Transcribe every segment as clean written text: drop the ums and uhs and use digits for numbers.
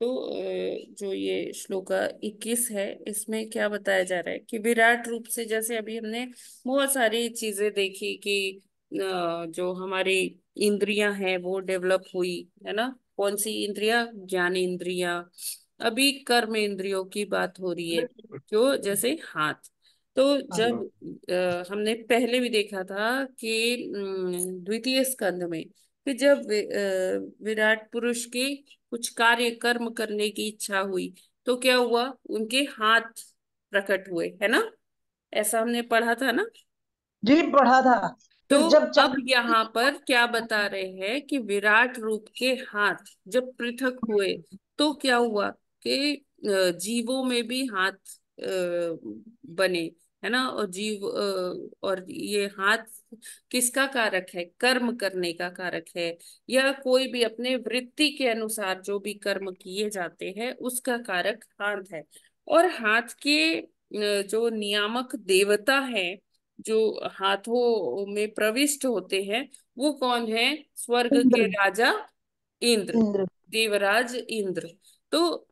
तो जो ये श्लोका 21 है, इसमें क्या बताया जा रहा है कि विराट रूप से, जैसे अभी हमने बहुत सारी चीजें देखी कि जो हमारी इंद्रियां हैं वो डेवलप हुई, है ना। कौन सी इंद्रियां? ज्ञान इंद्रियां। अभी कर्म इंद्रियों की बात हो रही है, जो जैसे हाथ। तो जब हमने पहले भी देखा था कि द्वितीय स्कंध में, कि जब विराट पुरुष के कुछ कार्य कर्म करने की इच्छा हुई, तो क्या हुआ? उनके हाथ प्रकट हुए, है ना। ऐसा हमने पढ़ा था ना। जी पढ़ा था। तो फिर जब अब चार। यहाँ पर क्या बता रहे हैं कि विराट रूप के हाथ जब पृथक हुए, तो क्या हुआ कि जीवों में भी हाथ बने, है ना। और जीव और ये हाथ किसका कारक है? कर्म करने का कारक है, या कोई भी अपने वृत्ति के अनुसार जो भी कर्म किए जाते हैं उसका कारक हाथ है। और हाथ के जो नियामक देवता है, जो हाथों में प्रविष्ट होते हैं, वो कौन है? स्वर्ग के इंद्र। राजा इंद्र, इंद्र। देवराज इंद्र। तो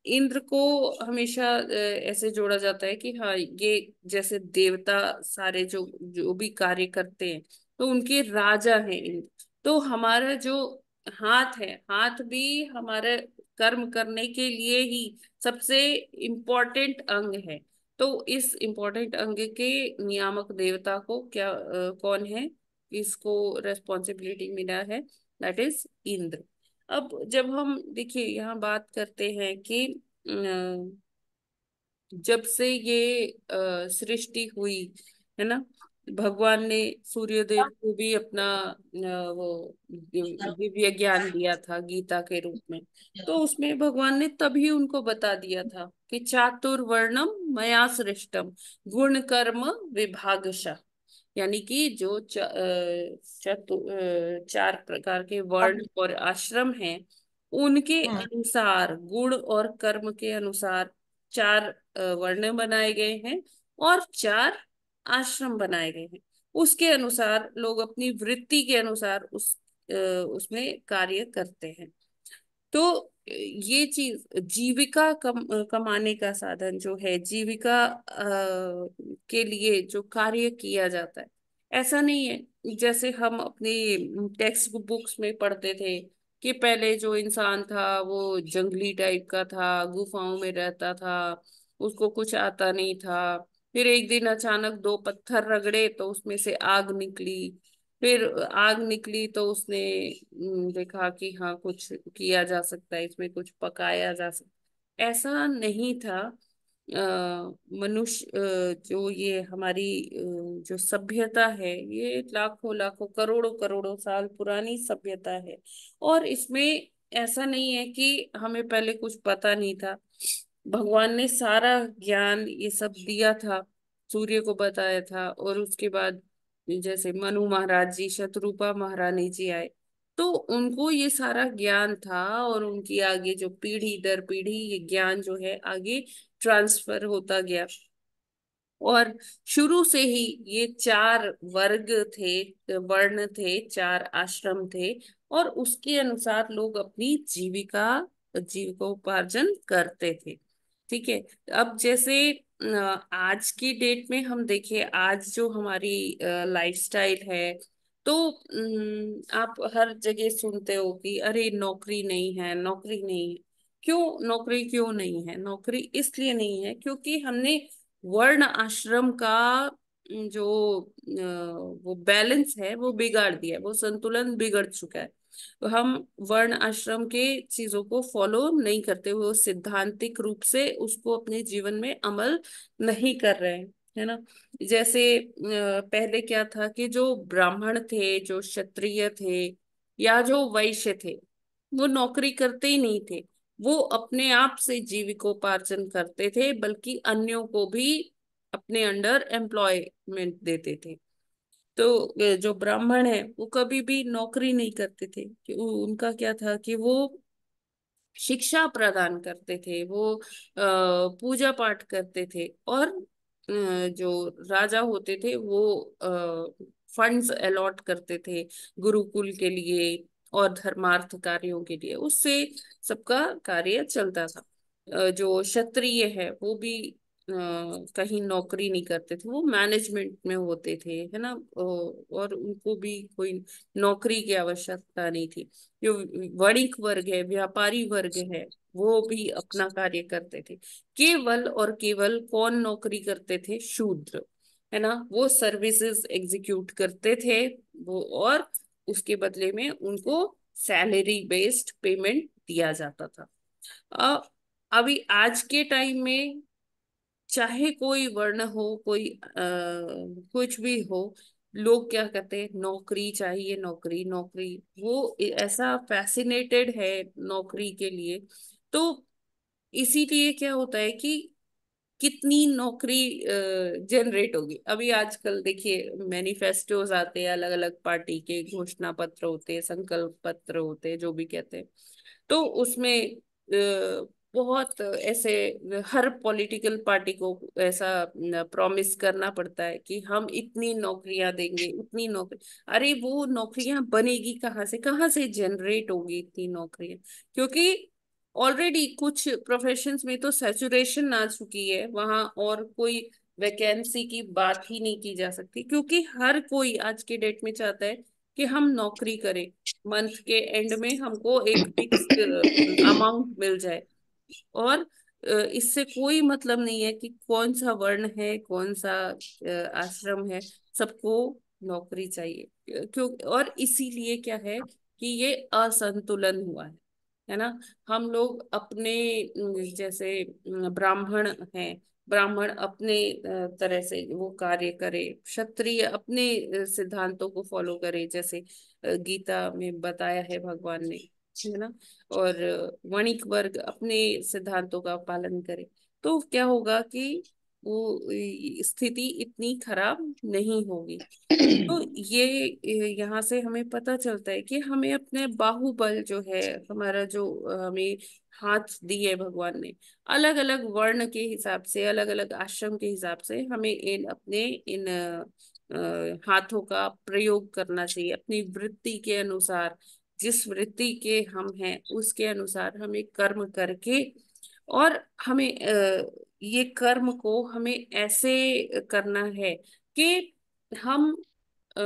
इंद्र को हमेशा ऐसे जोड़ा जाता है कि हाँ, ये जैसे देवता सारे जो जो भी कार्य करते हैं, तो उनके राजा हैं इंद्र। तो हमारा जो हाथ है, हाथ भी हमारे कर्म करने के लिए ही सबसे इम्पोर्टेंट अंग है। तो इस इम्पोर्टेंट अंग के नियामक देवता को क्या कौन है? इसको रेस्पॉन्सिबिलिटी मिला है, दैट इज इंद्र। अब जब हम देखिए यहाँ बात करते हैं कि जब से ये सृष्टि हुई, है ना, भगवान ने सूर्यदेव को भी अपना वो दिव्य ज्ञान दिया था गीता के रूप में। तो उसमें भगवान ने तभी उनको बता दिया था कि चातुर्वर्णम मया सृष्टम गुण कर्म विभागशः। यानी कि जो चार प्रकार के अब। वर्ण और आश्रम हैं, उनके हम्म। अनुसार, गुण और कर्म के अनुसार चार वर्ण बनाए गए हैं और चार आश्रम बनाए गए हैं। उसके अनुसार लोग अपनी वृत्ति के अनुसार उसमें कार्य करते हैं। तो ये चीज जीविका कमाने का साधन जो है, जीविका के लिए जो कार्य किया जाता है, ऐसा नहीं है जैसे हम अपनी टेक्स्ट बुक्स में पढ़ते थे कि पहले जो इंसान था वो जंगली टाइप का था, गुफाओं में रहता था, उसको कुछ आता नहीं था। फिर एक दिन अचानक दो पत्थर रगड़े तो उसमें से आग निकली। फिर आग निकली तो उसने देखा कि हाँ, कुछ किया जा सकता है, इसमें कुछ पकाया जा सकता। ऐसा नहीं था। मनुष्य जो ये हमारी जो सभ्यता है, ये लाखों लाखों करोड़ों करोड़ों साल पुरानी सभ्यता है। और इसमें ऐसा नहीं है कि हमें पहले कुछ पता नहीं था। भगवान ने सारा ज्ञान ये सब दिया था, सूर्य को बताया था। और उसके बाद जैसे मनु महाराज जी, शत्रुपा महारानी जी आए, तो उनको ये सारा ज्ञान था, और उनकी आगे जो पीढ़ी दर पीढ़ी ये ज्ञान जो है आगे ट्रांसफर होता गया। और शुरू से ही ये चार वर्ग थे, वर्ण थे, चार आश्रम थे, और उसके अनुसार लोग अपनी जीविकोपार्जन करते थे। ठीक है। अब जैसे आज की डेट में हम देखें, आज जो हमारी लाइफस्टाइल है, तो आप हर जगह सुनते हो कि अरे नौकरी नहीं है, नौकरी नहीं है। क्यों नौकरी क्यों नहीं है? नौकरी इसलिए नहीं है क्योंकि हमने वर्ण आश्रम का जो वो बैलेंस है वो बिगाड़ दिया है, वो संतुलन बिगड़ चुका है। तो हम वर्ण आश्रम के चीजों को फॉलो नहीं करते, वो सिद्धांतिक रूप से उसको अपने जीवन में अमल नहीं कर रहे हैं, है ना। जैसे पहले क्या था कि जो ब्राह्मण थे, जो क्षत्रिय थे, या जो वैश्य थे, वो नौकरी करते ही नहीं थे। वो अपने आप से जीविकोपार्जन करते थे, बल्कि अन्यों को भी अपने अंडर एम्प्लॉयमेंट देते थे। तो जो ब्राह्मण है वो कभी भी नौकरी नहीं करते थे, कि उनका क्या था कि वो शिक्षा प्रदान करते थे, वो पूजा पाठ करते थे। और जो राजा होते थे वो फंड्स अलॉट करते थे गुरुकुल के लिए, और धर्मार्थ कार्यों के लिए, उससे सबका कार्य चलता था। जो क्षत्रिय है वो भी कहीं नौकरी नहीं करते थे, वो मैनेजमेंट में होते थे, है ना। और उनको भी कोई नौकरी की आवश्यकता नहीं थी। जो वणिक वर्ग है, व्यापारी वर्ग है, वो भी अपना कार्य करते थे। केवल और केवल कौन नौकरी करते थे? शूद्र, है ना। वो सर्विसेज एग्जीक्यूट करते थे वो, और उसके बदले में उनको सैलरी बेस्ड पेमेंट दिया जाता था। अ, अभी आज के टाइम में चाहे कोई वर्ण हो, कोई कुछ भी हो, लोग क्या कहते हैं? नौकरी चाहिए, नौकरी नौकरी। वो ऐसा फैसिनेटेड है नौकरी के लिए। तो इसीलिए क्या होता है कि कितनी नौकरी जनरेट होगी। अभी आजकल देखिए मैनिफेस्टोज आते हैं, अलग अलग पार्टी के घोषणा पत्र होते हैं, संकल्प पत्र होते हैं, जो भी कहते हैं। तो उसमें बहुत ऐसे हर पॉलिटिकल पार्टी को ऐसा प्रॉमिस करना पड़ता है कि हम इतनी नौकरियां देंगे, उतनी नौकरी। अरे वो नौकरियां बनेगी कहाँ से? कहाँ से जनरेट होगी इतनी नौकरियां? क्योंकि ऑलरेडी कुछ प्रोफेशंस में तो सैचुरेशन आ चुकी है वहां, और कोई वैकेंसी की बात ही नहीं की जा सकती, क्योंकि हर कोई आज के डेट में चाहता है कि हम नौकरी करें, मंथ के एंड में हमको एक फिक्स्ड अमाउंट मिल जाए। और इससे कोई मतलब नहीं है कि कौन सा वर्ण है, कौन सा आश्रम है, सबको नौकरी चाहिए। क्यों? और इसीलिए क्या है कि ये असंतुलन हुआ है ना। हम लोग अपने जैसे ब्राह्मण हैं, ब्राह्मण अपने तरह से वो कार्य करे, क्षत्रिय अपने सिद्धांतों को फॉलो करे, जैसे गीता में बताया है भगवान ने, है ना। और वणिक वर्ग अपने सिद्धांतों का पालन करे। तो क्या होगा कि वो स्थिति इतनी खराब नहीं होगी। तो ये यहाँ से हमें पता चलता है कि हमें अपने बाहुबल जो है, हमारा जो हमें हाथ दिए भगवान ने, अलग अलग वर्ण के हिसाब से, अलग अलग आश्रम के हिसाब से हमें इन अपने इन हाथों का प्रयोग करना चाहिए अपनी वृत्ति के अनुसार। जिस वृत्ति के हम हैं उसके अनुसार हमें कर्म करके, और हमें ये कर्म को हमें ऐसे करना है कि हम अ,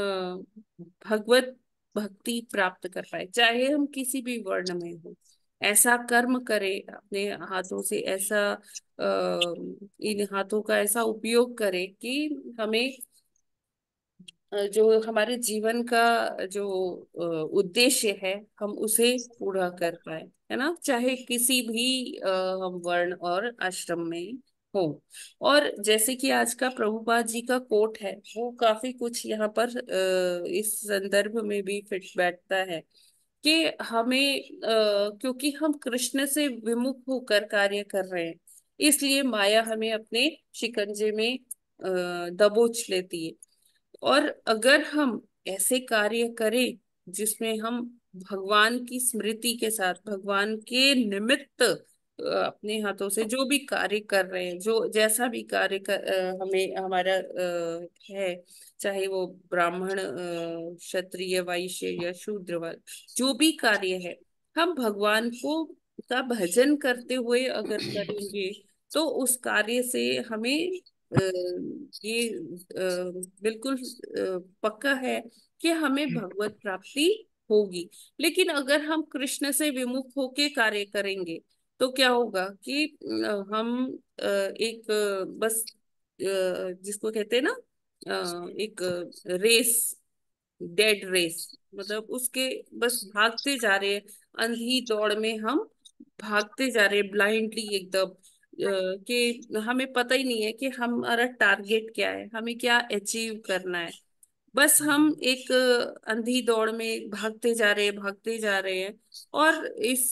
भगवत भक्ति प्राप्त कर पाए, चाहे हम किसी भी वर्ण में हो। ऐसा कर्म करें अपने हाथों से, ऐसा इन हाथों का ऐसा उपयोग करें कि हमें जो हमारे जीवन का जो उद्देश्य है, हम उसे पूरा कर पाए, है ना। चाहे किसी भी हम वर्ण और आश्रम में हो। और जैसे कि आज का प्रभुपाद जी का कोट है, वो काफी कुछ यहाँ पर इस संदर्भ में भी फिट बैठता है कि हमें क्योंकि हम कृष्ण से विमुख होकर कार्य कर रहे हैं, इसलिए माया हमें अपने शिकंजे में दबोच लेती है। और अगर हम ऐसे कार्य करें जिसमें हम भगवान की स्मृति के साथ, भगवान के निमित्त अपने हाथों से जो भी कार्य कर रहे हैं, जो जैसा भी कार्य हमें हमारा है, चाहे वो ब्राह्मण क्षत्रिय वैश्य या शूद्र वर्ग, जो भी कार्य है, हम भगवान को का भजन करते हुए अगर करेंगे, तो उस कार्य से हमें ये बिल्कुल पक्का है कि हमें भगवत प्राप्ति होगी। लेकिन अगर हम कृष्ण से विमुख होके कार्य करेंगे, तो क्या होगा कि हम एक बस जिसको कहते हैं ना, एक रेस, डेड रेस, मतलब उसके बस भागते जा रहे हैं, अंधी दौड़ में हम भागते जा रहे हैं ब्लाइंडली एकदम, कि हमें पता ही नहीं है कि हमारा टारगेट क्या है, हमें क्या अचीव करना है। बस हम एक अंधी दौड़ में भागते जा रहे हैं, भागते जा रहे हैं। और इस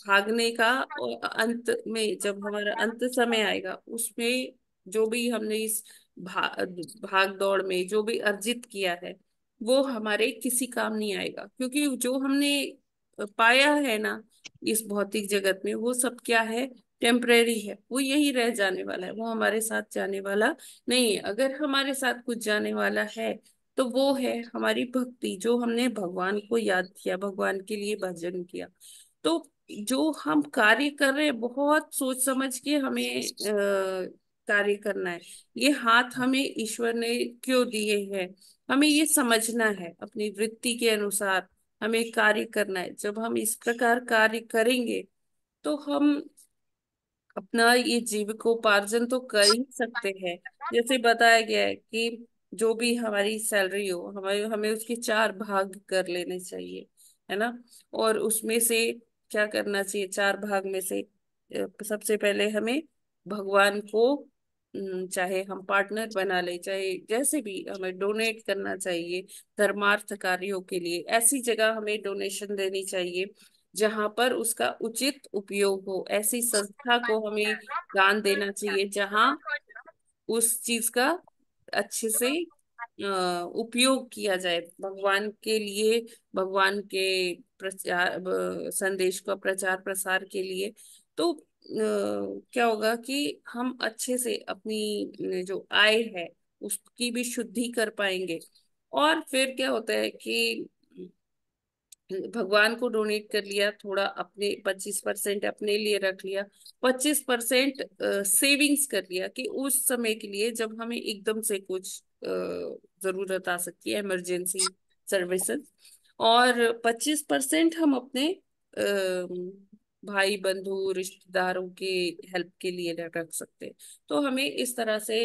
भागने का और अंत में जब हमारा अंत समय आएगा, उसमें जो भी हमने इस भाग दौड़ में जो भी अर्जित किया है, वो हमारे किसी काम नहीं आएगा। क्योंकि जो हमने पाया है ना इस भौतिक जगत में, वो सब क्या है? टेम्परेरी है, वो यही रह जाने वाला है, वो हमारे साथ जाने वाला नहीं है। अगर हमारे साथ कुछ जाने वाला है, तो वो है हमारी भक्ति, जो हमने भगवान को याद किया, भगवान के लिए भजन किया। तो जो हम कार्य कर रहे हैं, बहुत सोच समझ के हमें कार्य करना है। ये हाथ हमें ईश्वर ने क्यों दिए हैं, हमें ये समझना है, अपनी वृत्ति के अनुसार हमें कार्य करना है। जब हम इस प्रकार कार्य करेंगे तो हम अपना ये जीविकोपार्जन तो कर ही सकते हैं। जैसे बताया गया है कि जो भी हमारी सैलरी हो, हमें हमें उसके चार भाग कर लेने चाहिए, है ना। और उसमें से क्या करना चाहिए, चार भाग में से सबसे पहले हमें भगवान को चाहे हम पार्टनर बना ले, चाहे जैसे भी, हमें डोनेट करना चाहिए। धर्मार्थ कार्यों के लिए ऐसी जगह हमें डोनेशन देनी चाहिए जहां पर उसका उचित उपयोग हो। ऐसी संस्था को हमें दान देना चाहिए जहां उस चीज का अच्छे से उपयोग किया जाए भगवान के लिए, भगवान के प्रचार संदेश का प्रचार प्रसार के लिए। तो क्या होगा कि हम अच्छे से अपनी जो आय है उसकी भी शुद्धि कर पाएंगे। और फिर क्या होता है कि भगवान को डोनेट कर लिया, थोड़ा अपने 25% अपने लिए रख लिया, 25% सेविंग्स कर लिया कि उस समय के लिए जब हमें एकदम से कुछ जरूरत आ सकती है, इमरजेंसी सर्विसेज। और 25% हम अपने भाई बंधु रिश्तेदारों के हेल्प के लिए रख सकते हैं। तो हमें इस तरह से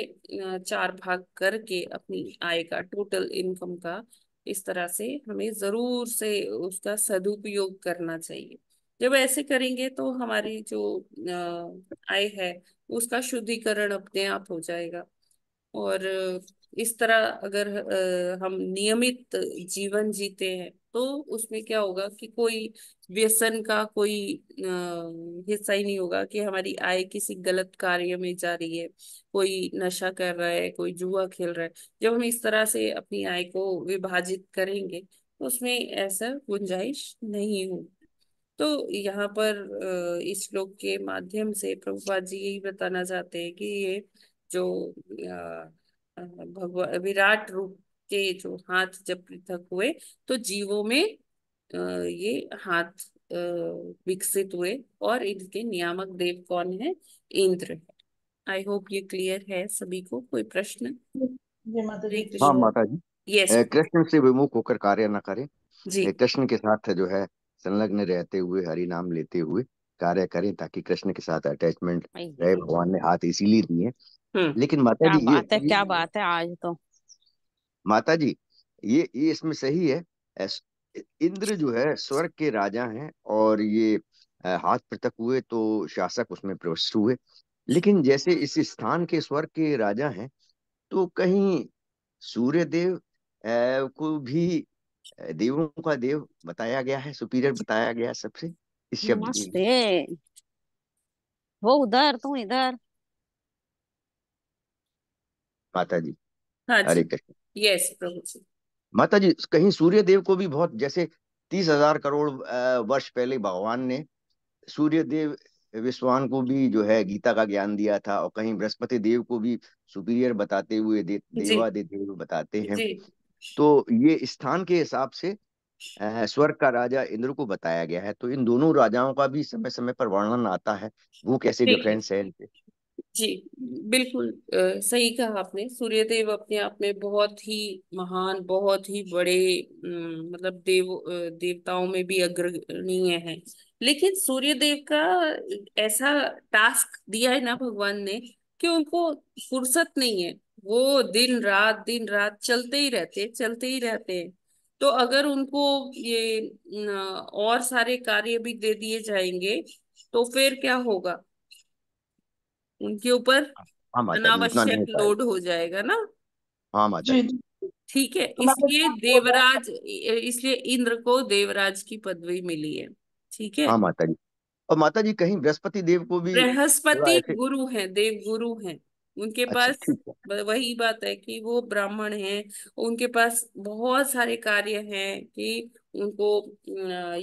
चार भाग करके अपनी आय का, टोटल इनकम का, इस तरह से हमें जरूर से उसका सदुपयोग करना चाहिए। जब ऐसे करेंगे तो हमारी जो आय है उसका शुद्धिकरण अपने आप हो जाएगा। और इस तरह अगर हम नियमित जीवन जीते हैं तो उसमें क्या होगा कि कोई व्यसन का कोई हिस्सा ही नहीं होगा, कि हमारी आय किसी गलत कार्य में जा रही है, कोई नशा कर रहा है, कोई जुआ खेल रहा है। जब हम इस तरह से अपनी आय को विभाजित करेंगे तो उसमें ऐसा गुंजाइश नहीं हो। तो यहाँ पर इस श्लोक के माध्यम से प्रभुपाद जी यही बताना चाहते हैं कि ये जो भगवान विराट रूप के जो हाथ जब पृथक हुए तो जीवों में ये हाथ विकसित हुए। और इनके नियामक देव कौन है, इंद्र है। आई होप ये क्लियर है सभी को। कोई प्रश्न? जी माता हरे जी हाँ क्लियर कृष्ण। है। माता जी। यस। कृष्ण से विमुख होकर कार्य न करें। जी। कृष्ण के साथ जो है संलग्न रहते हुए हरि नाम लेते हुए कार्य करें, ताकि कृष्ण के साथ अटैचमेंट रहे। भगवान ने हाथ इसीलिए दिए। हम्म। लेकिन माता क्या जी बात है, क्या बात है आज तो। माता जी ये इसमें सही है। एस- इंद्र जो है स्वर्ग के राजा हैं, और ये हाथ पृथक हुए तो शासक उसमें प्रविष्ट हुए। लेकिन जैसे इस स्थान के स्वर्ग के राजा हैं, तो कहीं सूर्य देव को भी देवों का देव बताया गया है, सुपीरियर बताया गया है सबसे, इस शब्द के नमस्ते। लिए। वो उधर, तुम इधर। माता जी हाँ हरे जी। कृष्ण। यस प्रभु जी। माता जी कहीं सूर्य देव को भी बहुत, जैसे 30,000 करोड़ वर्ष पहले भगवान ने सूर्य देव विश्वान को भी जो है गीता का ज्ञान दिया था, और कहीं बृहस्पति देव को भी सुपीरियर बताते हुए जी। देवादिदेव देव बताते हैं। जी। तो ये स्थान के हिसाब से स्वर्ग का राजा इंद्र को बताया गया है। तो इन दोनों राजाओं का भी समय समय पर वर्णन आता है, वो कैसे ठीक है। डिफरेंस है इनसे। जी। बिल्कुल सही कहा आपने। सूर्यदेव अपने आप में बहुत ही महान, बहुत ही बड़े, मतलब देवताओं में भी अग्रणीय हैं। लेकिन सूर्यदेव का ऐसा टास्क दिया है ना भगवान ने कि उनको फुर्सत नहीं है। वो दिन रात चलते ही रहते हैं। तो अगर उनको ये और सारे कार्य भी दे दिए जाएंगे तो फिर क्या होगा, उनके ऊपर हाँ माता जी, उतना नहीं अनावश्यक हो लोड पाएगा। हो जाएगा ना। हाँ माता जी जी। जी। ठीक है, तो माता जी इसलिए वो देवराज, इसलिए इंद्र को देवराज की पदवी मिली है। ठीक है। हाँ माता जी। और माता जी कहीं बृहस्पति देव को भी थोड़ा बृहस्पति ऐसे। गुरु हैं, देव गुरु हैं। उनके अच्छा पास ठीक है। वही बात है कि वो ब्राह्मण हैं, उनके पास बहुत सारे कार्य हैं कि उनको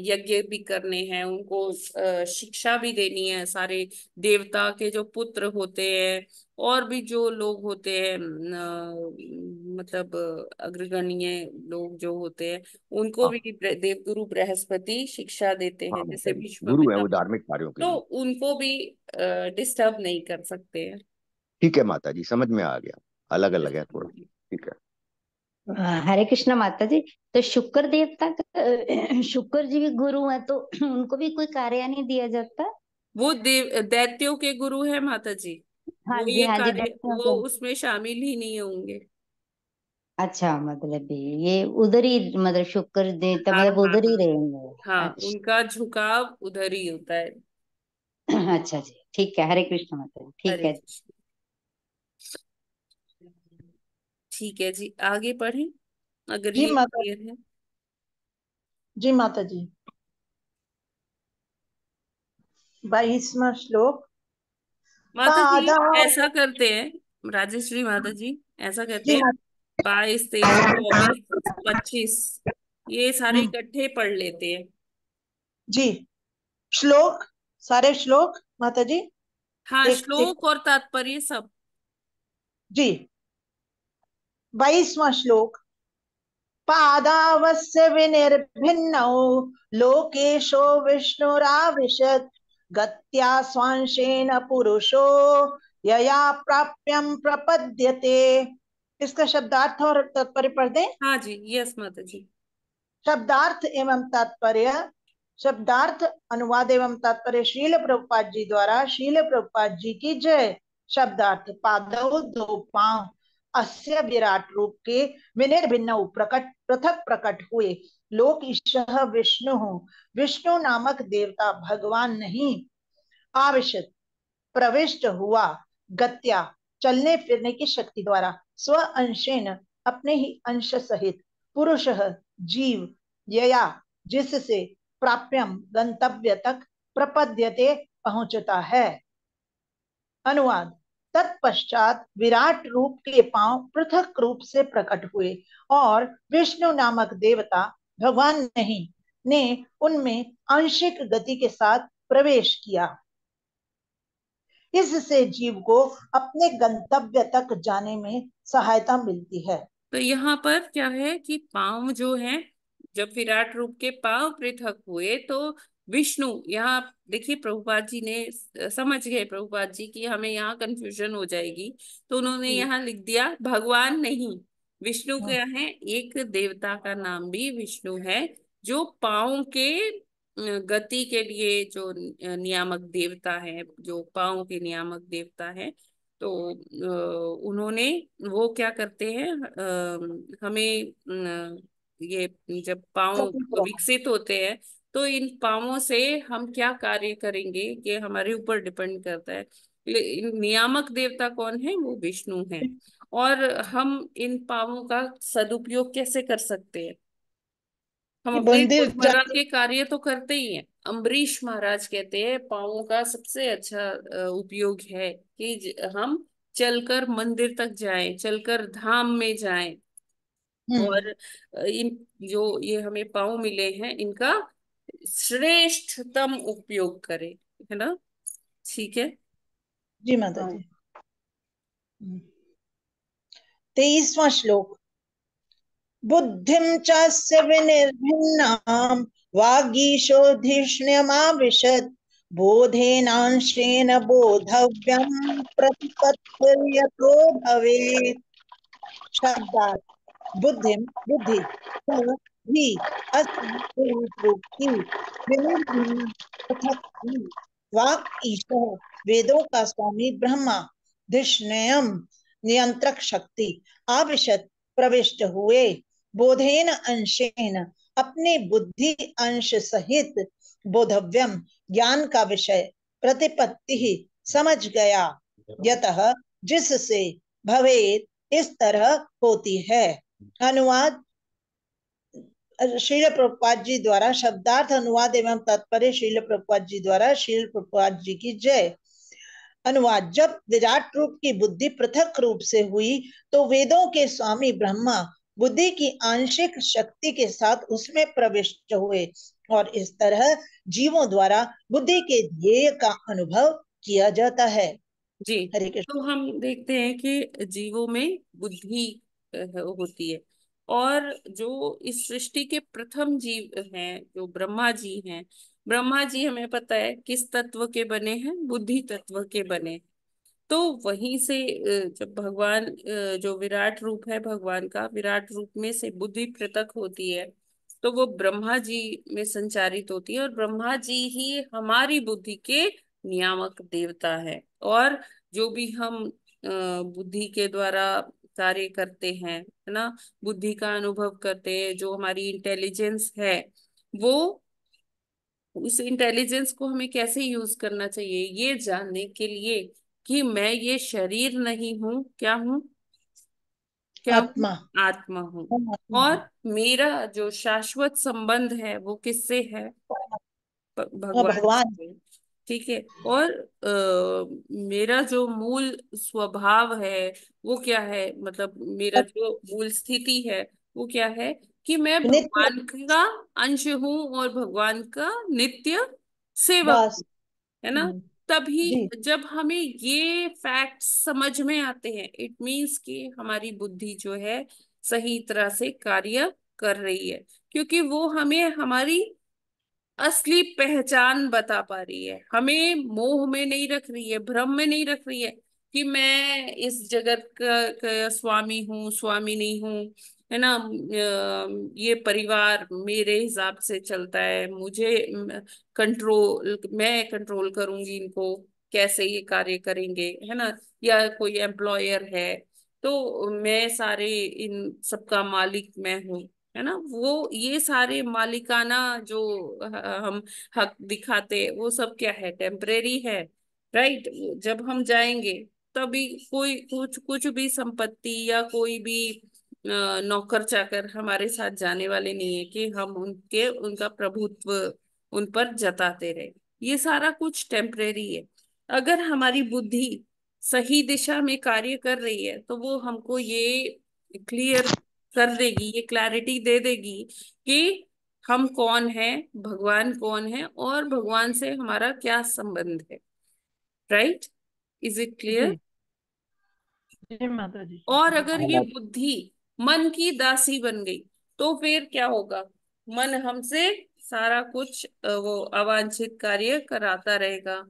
यज्ञ भी करने हैं, उनको शिक्षा भी देनी है। सारे देवता के जो पुत्र होते हैं और भी जो लोग होते हैं, मतलब अग्रगण्य लोग जो होते हैं, उनको हाँ भी देवगुरु बृहस्पति शिक्षा देते हाँ हैं, जैसे माता जी, गुरु है विश्वामित्र। वो धार्मिक कार्यों के तो लिए। उनको भी डिस्टर्ब नहीं कर सकते हैं। ठीक है माता जी, समझ में आ गया, अलग अलग है थोड़ा। ठीक है। हरे कृष्ण माता जी। तो शुक्र देवता शुक्र जी भी गुरु है, तो उनको भी कोई कार्य नहीं दिया जाता? वो दैत्यों के गुरु है माता जी। हाँ वो जी, ये हाँ जी, कार्य, दैत्यों वो के। उसमें शामिल ही नहीं होंगे। अच्छा, मतलब ये उधर ही, मतलब शुक्र देवता हाँ मतलब हाँ उधर ही हाँ। रहेंगे। हाँ, अच्छा। उनका झुकाव उधर ही होता है। अच्छा जी, ठीक है, हरे कृष्ण माता जी, ठीक हरे है। कृष्ण। ठीक है जी, आगे पढ़ें अगर जी ये माता क्लियर है। जी माता जी। 22वां श्लोक। माता जी पादा। ऐसा करते हैं, राजश्री माता जी ऐसा करते जी हैं, माता। 22, 23, 24, 25 ये सारे हम्म। इकट्ठे पढ़ लेते हैं। जी। श्लोक, सारे श्लोक माता जी। हाँ, एक एक। श्लोक और तात्पर्य सब। जी। 22वां श्लोक। पादावस्य विनिर्भिन्नौ लोकेशो विष्णुराविशत् गत्या स्वांशेन पुरुषो यया प्राप्यम प्रपद्यते। इसका शब्दार्थ और तात्पर्य पढ़ दें। हाँ जी, यस माता जी। शब्दार्थ एवं तात्पर्य। शब्दार्थ अनुवाद एवं तात्पर्य श्रील प्रभुपाद जी द्वारा। श्रील प्रभुपाद जी की जय। शब्दार्थ। पादौ दो पांव अस्य विराट रूप के विनिर्भिन्न प्रकट पृथक प्रकट हुए। लोक ईशः विष्णु, विष्णु नामक देवता भगवान नहीं, आविशत प्रविष्ट हुआ, गत्या चलने फिरने की शक्ति द्वारा, स्व अंशेन अपने ही अंश सहित, पुरुष जीव, यया जिससे, प्राप्यम गंतव्य तक, प्रपद्यते पहुंचता है। अनुवाद। तत्पश्चात विराट रूप के पांव पृथक रूप से प्रकट हुए और विष्णु नामक देवता भगवान नहीं ने उनमें आंशिक गति के साथ प्रवेश किया। इससे जीव को अपने गंतव्य तक जाने में सहायता मिलती है। तो यहाँ पर क्या है कि पांव जो है, जब विराट रूप के पांव पृथक हुए तो विष्णु, यहाँ देखिए प्रभुपाद जी ने समझ गए, प्रभुपाद जी की हमें यहाँ कंफ्यूजन हो जाएगी, तो उन्होंने यहाँ लिख दिया भगवान नहीं। विष्णु हाँ। क्या है, एक देवता का नाम भी विष्णु है, जो पांव के गति के लिए जो नियामक देवता है, जो पांव के नियामक देवता है। तो उन्होंने, वो क्या करते हैं, हमें ये जब पाँव विकसित होते हैं तो इन पाँवों से हम क्या कार्य करेंगे ये हमारे ऊपर डिपेंड करता है। नियामक देवता कौन है, वो विष्णु है। और हम इन पाँवों का सदुपयोग कैसे कर सकते हैं, हम अपने मंदिर रोजमर्रा जाते। के कार्य तो करते ही हैं। अम्बरीश महाराज कहते हैं पाँवों का सबसे अच्छा उपयोग है कि हम चलकर मंदिर तक जाएं, चलकर धाम में जाएं। और इन जो ये हमें पाँव मिले हैं, इनका श्रेष्ठतम उपयोग करें, है ना। ठीक है। जी माता जी। 23वां श्लोक। बुद्धिं चास्य विनिर्भिन्नां वागीशोधिष्ण्यमाविशत् बोधेनांशेन बोधव्यं प्रतिपत्तिर्यतो भवेत्। शब्दार्थ। बुद्धि बुद्धि भी अस्य रूप की विनिर्भिन्न पृथक ही। वाक ईश्वर वेदों का स्वामी ब्रह्मा, धिष्ण्यम नियंत्रक शक्ति, आविशत प्रविष्ट हुए, बोधेन अंशेन अपने बुद्धि अंश सहित, बोधव्यम ज्ञान का विषय, प्रतिपत्ति समझ गया, यतः जिससे, भवेत इस तरह होती है। अनुवाद श्रील प्रभुपाद जी द्वारा। शब्दार्थ अनुवाद एवं तात्पर्य श्रील प्रभुपाद जी द्वारा। श्रील प्रभुपाद जी की जय। अनुवाद। जब विराट रूप की बुद्धि पृथक रूप से हुई तो वेदों के स्वामी ब्रह्मा बुद्धि की आंशिक शक्ति के साथ उसमें प्रविष्ट हुए, और इस तरह जीवों द्वारा बुद्धि के ध्येय का अनुभव किया जाता है। जी। हरे कृष्ण। तो हम देखते हैं कि जीवों में बुद्धि होती है। और जो इस सृष्टि के प्रथम जीव हैं, जो ब्रह्मा जी हैं, ब्रह्मा जी हमें पता है किस तत्व के बने हैं, बुद्धि तत्व के बने। तो वहीं से जब भगवान जो विराट रूप है भगवान का, विराट रूप में से बुद्धि पृथक होती है, तो वो ब्रह्मा जी में संचारित होती है। और ब्रह्मा जी ही हमारी बुद्धि के नियामक देवता है। और जो भी हम बुद्धि के द्वारा कार्य करते हैं, है ना, बुद्धि का अनुभव करते हैं, जो हमारी इंटेलिजेंस है, वो, उस इंटेलिजेंस को हमें कैसे यूज करना चाहिए ये जानने के लिए कि मैं ये शरीर नहीं हूँ, क्या हूँ, क्या हूँ, आत्मा। आत्मा हूँ। हम आत्मा हैं। और मेरा जो शाश्वत संबंध है वो किससे है, हाँ, भगवान भगवान। से। ठीक है। और मेरा जो मूल स्वभाव है वो क्या है, मतलब मेरा जो मूल स्थिति है वो क्या है, कि मैं नित्य भगवान का अंश हूँ और भगवान का नित्य सेवक वास। हूँ, है ना। हम्म, तभी जी। जब हमें ये फैक्ट्स समझ में आते हैं, इट मीन्स कि हमारी बुद्धि जो है सही तरह से कार्य कर रही है, क्योंकि वो हमें हमारी असली पहचान बता पा रही है, हमें मोह में नहीं रख रही है, भ्रम में नहीं रख रही है कि मैं इस जगत का स्वामी हूँ, स्वामी नहीं हूँ, है ना। ये परिवार मेरे हिसाब से चलता है, मुझे कंट्रोल, मैं कंट्रोल करूंगी इनको, कैसे ये कार्य करेंगे, है ना। या कोई एम्प्लॉयर है तो मैं सारे इन सबका मालिक मैं हूँ, है ना। वो ये सारे मालिकाना जो हम हक दिखाते हैं, वो सब क्या है, टेम्परेरी है, राइट। जब हम जाएंगे तभी कोई कुछ कुछ भी संपत्ति या कोई भी नौकर चाकर हमारे साथ जाने वाले नहीं है कि हम उनके उनका प्रभुत्व उन पर जताते रहे। ये सारा कुछ टेम्परेरी है। अगर हमारी बुद्धि सही दिशा में कार्य कर रही है तो वो हमको ये क्लियर कर देगी, ये क्लैरिटी दे देगी कि हम कौन है, भगवान कौन है और भगवान से हमारा क्या संबंध है, राइट। Is it clear. जी। जी माता जी। और अगर हाँ ये बात। बुद्धि मन की दासी बन गई तो फिर क्या होगा, मन हमसे सारा कुछ वो अवांछित कार्य कराता रहेगा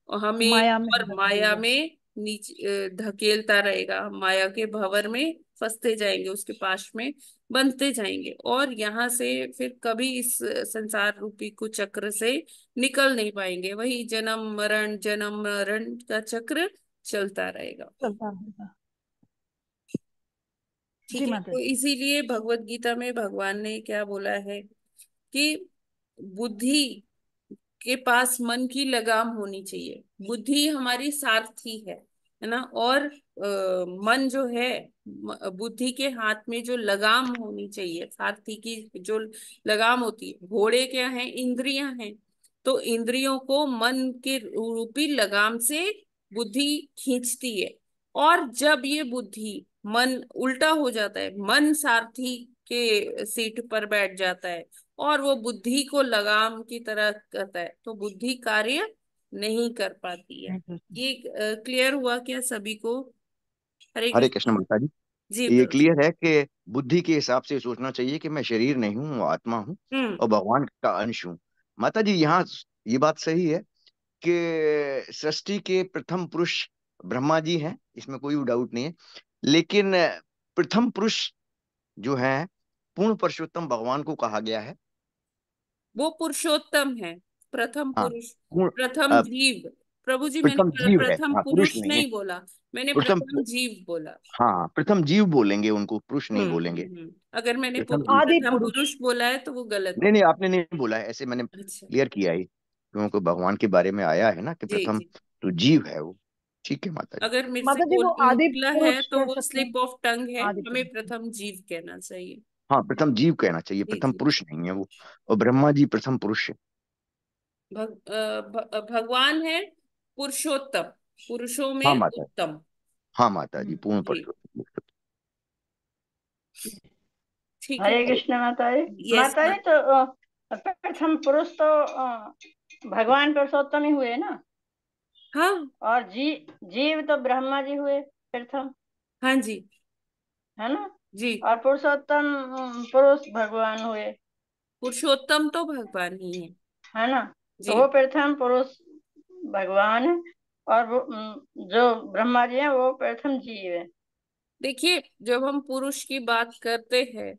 और हमें माया में और माया धकेलेगा। में नीचे धकेलता रहेगा, माया के भंवर में फंसते जाएंगे, उसके पास में बनते जाएंगे, और यहाँ से फिर कभी इस संसार रूपी कुचक्र से निकल नहीं पाएंगे, वही जन्म मरण का चक्र चलता रहेगा। चलता रहेगा। जी ठीक है। माता तो जी। इसीलिए भगवत गीता में भगवान ने क्या बोला है कि बुद्धि के पास मन की लगाम होनी चाहिए, बुद्धि हमारी सारथी है ना। और मन जो है, बुद्धि के हाथ में जो लगाम होनी चाहिए, सारथी की जो लगाम होती है, घोड़े क्या है, इंद्रियां हैं। तो इंद्रियों को मन के रूपी लगाम से बुद्धि खींचती है। और जब ये बुद्धि, मन उल्टा हो जाता है, मन सारथी के सीट पर बैठ जाता है और वो बुद्धि को लगाम की तरह करता है, तो बुद्धि कार्य नहीं कर पाती है। नहीं करते। ये क्लियर हुआ क्या सभी को। हरे हरे कृष्ण कृष्ण। माता जी। जी ये प्रभु। क्लियर है कि बुद्धि के हिसाब से सोचना चाहिए कि मैं शरीर नहीं हूँ, आत्मा हूँ हम्म। और भगवान का अंश हूँ। माता जी, यहाँ ये बात सही है कि सृष्टि के प्रथम पुरुष ब्रह्मा जी हैं, इसमें कोई डाउट नहीं है। लेकिन प्रथम पुरुष जो है, पूर्ण पुरुषोत्तम भगवान को कहा गया है। वो पुरुषोत्तम है, प्रथम हाँ, पुरुष, पूर्ण प्रथम जीव। प्रभु जी मैंने प्रथम जीव है, प्रथम हाँ, पुरुष पुरुष नहीं है। नहीं बोला, मैंने प्रथम, प्रथम जीव बोला। हाँ, प्रथम जीव बोलेंगे उनको, पुरुष नहीं बोलेंगे। अगर मैंने प्रथम जीव। आदि प्रथम पुरुष। पुरुष बोला है तो वो गलत नहीं है। नहीं, आपने नहीं बोला है, ऐसे मैंने अच्छा। क्लियर किया ही, क्योंकि भगवान के बारे में आया है ना कि जी प्रथम जी। तो जीव है वो। ठीक है माता जी। अगर मेरे से माता जी बोल वो आदि निकला है पुरुष तो कह वो सकते हैं। स्लिप ऑफ टंग है, आदि हमें पुरुष। प्रथम जीव कहना चाहिए। हाँ, प्रथम जीव कहना चाहिए, जी प्रथम जी। पुरुष नहीं है वो। और ब्रह्मा जी प्रथम पुरुष है। भगवान है पुरुषोत्तम, पुरुषों हाँ में माता जी। उत्तम। हाँ माता जी, पूर्ण जी। पुरुषोत्तम। ठीक है। हरे कृष्ण माता जी। यस। माता जी तो प्रथम पुरुष तो भगवान पुरुषोत्तम ही हुए ना, हाँ। और जीव तो ब्रह्मा जी हुए प्रथम, हाँ जी। है ना। जी। और पुरुषोत्तम पुरुष भगवान हुए, पुरुषोत्तम तो भगवान ही है। है ना। तो जी। वो प्रथम पुरुष भगवान है, और वो जो ब्रह्मा जी है वो प्रथम जीव है। देखिए, जब हम पुरुष की बात करते हैं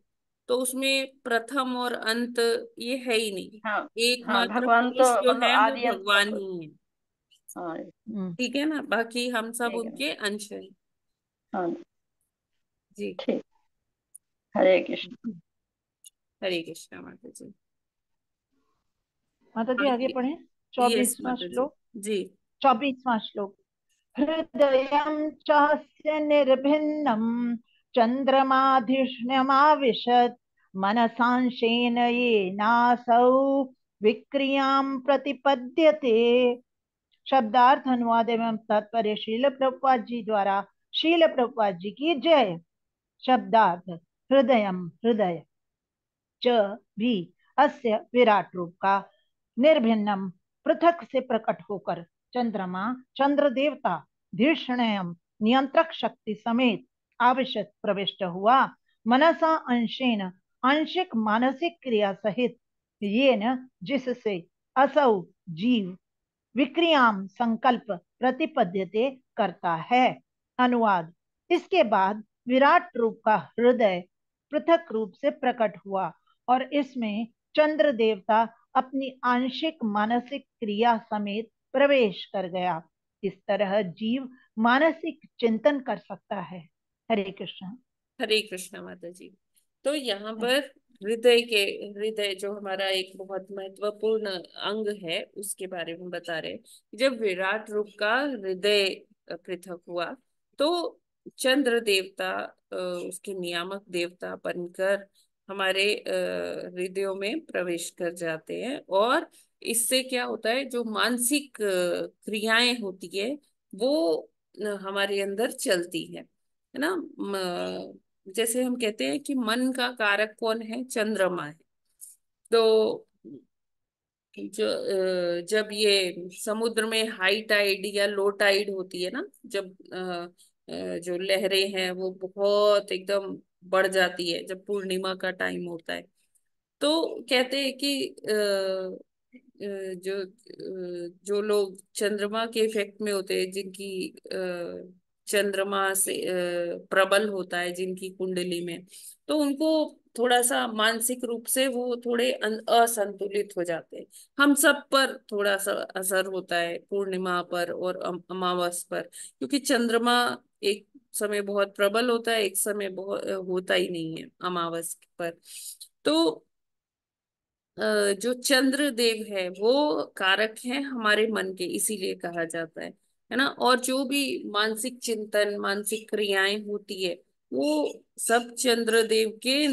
तो उसमें प्रथम और अंत ये है ही नहीं। हाँ। हाँ, एकमात्र भगवान तो पुरुष जो मतलब है वो आदि अंत भगवान सब। ही है। हाँ। ठीक है ना, बाकी हम सब ठीक है। उनके अंश हैं। हाँ। जी। ठीक। हरे कृष्ण। हरे कृष्णा माता जी। माता जी आगे बाकी। पढ़े। यस 24वां माता जी। श्लोक। जी। 24वां श्लोक। हृदयं चास्य निर्भिन्नं चन्द्रमाधिष्ण्यमाविशत् मनसांशेन येनासौ विक्रियां प्रतिपद्यते। शब्दार्थ अनुवाद एवं तात्पर्य शील प्रभुपाद जी द्वारा। शील प्रभुपाद जी की जय। शब्दार्थ। हृदयम हृदय, च भी अस्य विराट रूप का, निर्भिन्नम पृथक से प्रकट होकर, चंद्रमा चंद्र देवता धीर्षणयम नियंत्रक शक्ति समेत आविशत प्रविष्ट हुआ, मनसा अंशेन आंशिक मानसिक क्रिया सहित, ये न जिससे असौ जीव विक्रियाम संकल्प प्रतिपद्यते करता है। अनुवाद। इसके बाद विराट रूप का हृदय पृथक रूप से प्रकट हुआ और इसमें चंद्र देवता अपनी आंशिक मानसिक क्रिया समेत प्रवेश कर गया। इस तरह जीव मानसिक चिंतन कर सकता है। हरे कृष्ण। हरे कृष्णा माता जी। तो यहाँ पर हृदय के, हृदय जो हमारा एक बहुत महत्वपूर्ण अंग है उसके बारे में बता रहे हैं। जब विराट रूप का हृदय पृथक हुआ तो चंद्र देवता उसके नियामक देवता बनकर हमारे हृदयों में प्रवेश कर जाते हैं। और इससे क्या होता है, जो मानसिक क्रियाएं होती है वो हमारे अंदर चलती है ना। जैसे हम कहते हैं कि मन का कारक कौन है, चंद्रमा है। तो जब ये समुद्र में हाई टाइड या लो टाइड होती है ना, जब जो लहरें हैं वो बहुत एकदम बढ़ जाती है, जब पूर्णिमा का टाइम होता है, तो कहते हैं कि जो लोग चंद्रमा के इफेक्ट में होते हैं, जिनकी चंद्रमा से प्रबल होता है जिनकी कुंडली में, तो उनको थोड़ा सा मानसिक रूप से वो थोड़े असंतुलित हो जाते हैं। हम सब पर थोड़ा सा असर होता है पूर्णिमा पर और अमावस पर, क्योंकि चंद्रमा एक समय बहुत प्रबल होता है, एक समय बहुत होता ही नहीं है अमावस पर। तो जो चंद्र देव है वो कारक है हमारे मन के, इसीलिए कहा जाता है ना। और जो भी मानसिक चिंतन, मानसिक क्रियाएं होती है वो सब चंद्र देव के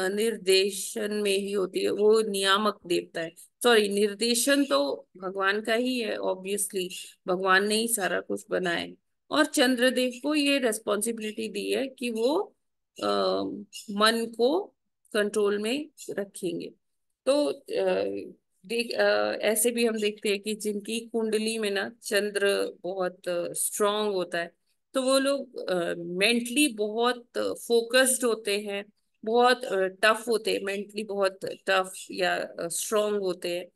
निर्देशन में ही होती है। वो नियामक देवता है। सॉरी, निर्देशन तो भगवान का ही है ऑब्वियसली, भगवान ने ही सारा कुछ बनाया है। और चंद्रदेव को ये रेस्पॉन्सिबिलिटी दी है कि वो मन को कंट्रोल में रखेंगे। तो ऐसे भी हम देखते हैं कि जिनकी कुंडली में ना चंद्र बहुत स्ट्रांग होता है, तो वो लोग मेंटली बहुत फोकस्ड होते हैं, बहुत टफ होते हैं, मेंटली बहुत टफ या स्ट्रांग होते हैं।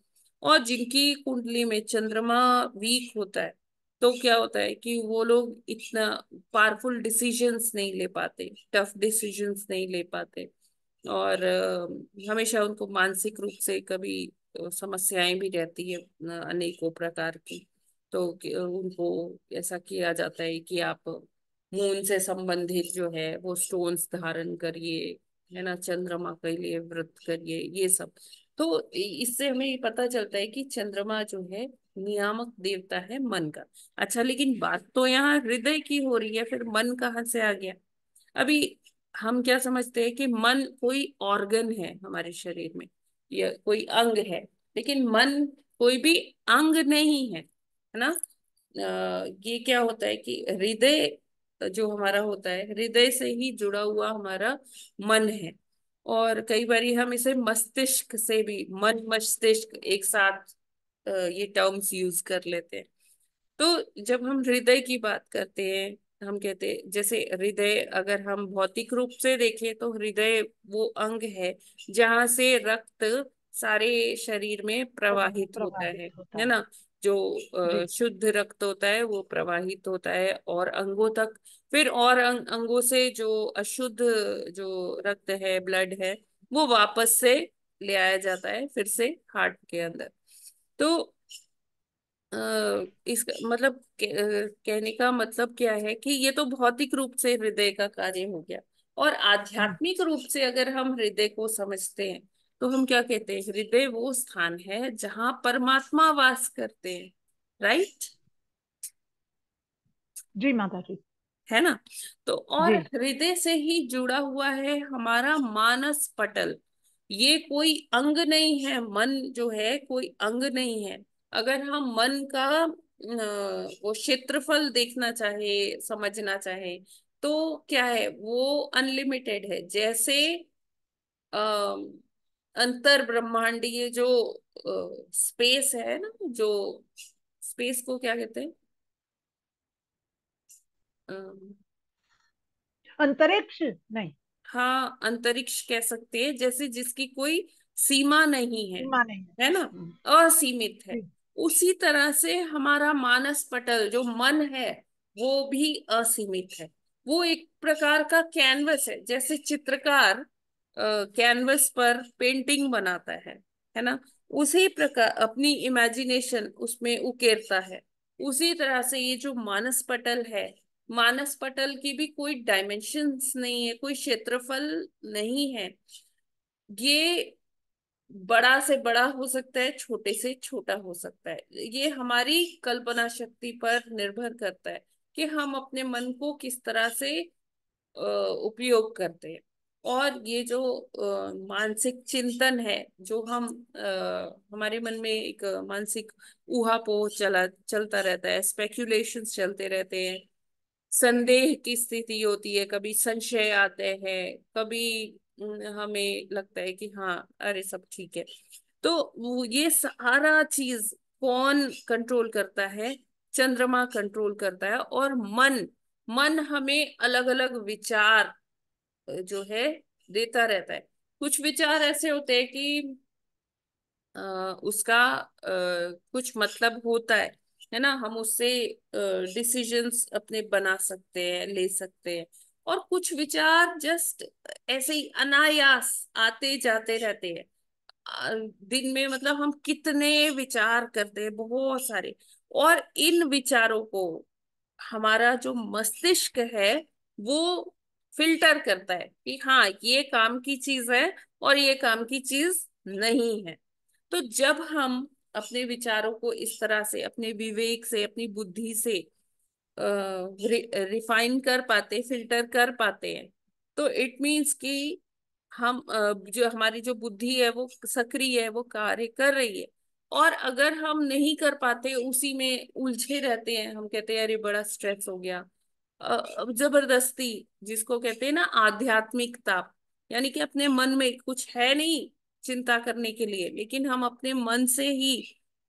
और जिनकी कुंडली में चंद्रमा वीक होता है, तो क्या होता है कि वो लोग इतना पावरफुल डिसीजंस नहीं ले पाते, टफ डिसीजंस नहीं ले पाते। और हमेशा उनको मानसिक रूप से कभी समस्याएं भी रहती है अनेकों प्रकार की। तो उनको ऐसा किया जाता है कि आप मून से संबंधित जो है वो स्टोन्स धारण करिए, है ना, चंद्रमा के लिए व्रत करिए, ये सब। तो इससे हमें ये पता चलता है कि चंद्रमा जो है नियामक देवता है मन का। अच्छा, लेकिन बात तो यहाँ हृदय की हो रही है, फिर मन कहाँ से आ गया? अभी हम क्या समझते हैं कि मन कोई ऑर्गन है हमारे शरीर में, या कोई अंग है, लेकिन मन कोई भी अंग नहीं है ना। ये क्या होता है कि हृदय जो हमारा होता है, हृदय से ही जुड़ा हुआ हमारा मन है। और कई बार हम इसे मस्तिष्क से भी, मन मस्तिष्क एक साथ ये टर्म्स यूज कर लेते हैं। तो जब हम हृदय की बात करते हैं, हम कहते हैं जैसे हृदय, अगर हम भौतिक रूप से देखें तो हृदय वो अंग है जहां से रक्त सारे शरीर में प्रवाहित होता प्रभावित होता है है। ना। जो जी। शुद्ध रक्त होता है वो प्रवाहित होता है और अंगों तक, फिर और अंगों से जो अशुद्ध जो रक्त है, ब्लड है, वो वापस से ले आया जाता है फिर से हार्ट के अंदर। तो इस मतलब कहने का मतलब क्या है कि ये तो भौतिक रूप से हृदय का कार्य हो गया। और हम्म। आध्यात्मिक रूप से अगर हम हृदय को समझते हैं तो हम क्या कहते हैं, हृदय वो स्थान है जहां परमात्मा वास करते हैं। राइट। जी माता जी। है ना। तो और जी। हृदय से ही जुड़ा हुआ है हमारा मानस पटल। ये कोई अंग नहीं है, मन जो है कोई अंग नहीं है। अगर हम मन का वो क्षेत्रफल देखना चाहे, समझना चाहे, तो क्या है, वो अनलिमिटेड है। जैसे अ, अंतर ब्रह्मांडीय जो स्पेस है ना, जो स्पेस को क्या कहते हैं, अंतरिक्ष नहीं। हाँ अंतरिक्ष कह सकते हैं, जैसे जिसकी कोई सीमा नहीं है सीमा नहीं है। है ना, असीमित है। जी। उसी तरह से हमारा मानस पटल जो मन है वो भी असीमित है। वो एक प्रकार का कैनवस है, जैसे चित्रकार कैनवस पर पेंटिंग बनाता है ना। उसी प्रकार अपनी इमेजिनेशन उसमें उकेरता है। उसी तरह से ये जो मानस पटल है, मानस पटल की भी कोई डायमेंशंस नहीं है, कोई क्षेत्रफल नहीं है। ये बड़ा से बड़ा हो सकता है, छोटे से छोटा हो सकता है। ये हमारी कल्पना शक्ति पर निर्भर करता है कि हम अपने मन को किस तरह से उपयोग करते हैं। और ये जो मानसिक चिंतन है, जो हम हमारे मन में एक मानसिक ऊहापोह चलता रहता है, स्पेक्यूलेशंस चलते रहते हैं, संदेह की स्थिति होती है, कभी संशय आते हैं, कभी हमें लगता है कि हाँ अरे सब ठीक है। तो ये सारा चीज कौन कंट्रोल करता है? चंद्रमा कंट्रोल करता है। और मन, मन हमें अलग अलग विचार जो है देता रहता है। कुछ विचार ऐसे होते हैं कि अ, उसका कुछ मतलब होता है ना, हम उससे डिसीजंस अपने बना सकते हैं, ले सकते हैं। और कुछ विचार जस्ट ऐसे ही अनायास आते जाते रहते हैं। दिन में मतलब हम कितने विचार करते हैं, बहुत सारे। और इन विचारों को हमारा जो मस्तिष्क है वो फिल्टर करता है कि हाँ ये काम की चीज है और ये काम की चीज नहीं है। तो जब हम अपने विचारों को इस तरह से अपने विवेक से, अपनी बुद्धि से रिफाइन कर पाते, फिल्टर कर पाते हैं, तो इट मीन्स कि हम जो हमारी जो बुद्धि है वो सक्रिय है, वो कार्य कर रही है। और अगर हम नहीं कर पाते, उसी में उलझे रहते हैं, हम कहते हैं अरे बड़ा स्ट्रेस हो गया, अब जबरदस्ती, जिसको कहते हैं ना आध्यात्मिकता, यानी कि अपने मन में कुछ है नहीं चिंता करने के लिए, लेकिन हम अपने मन से ही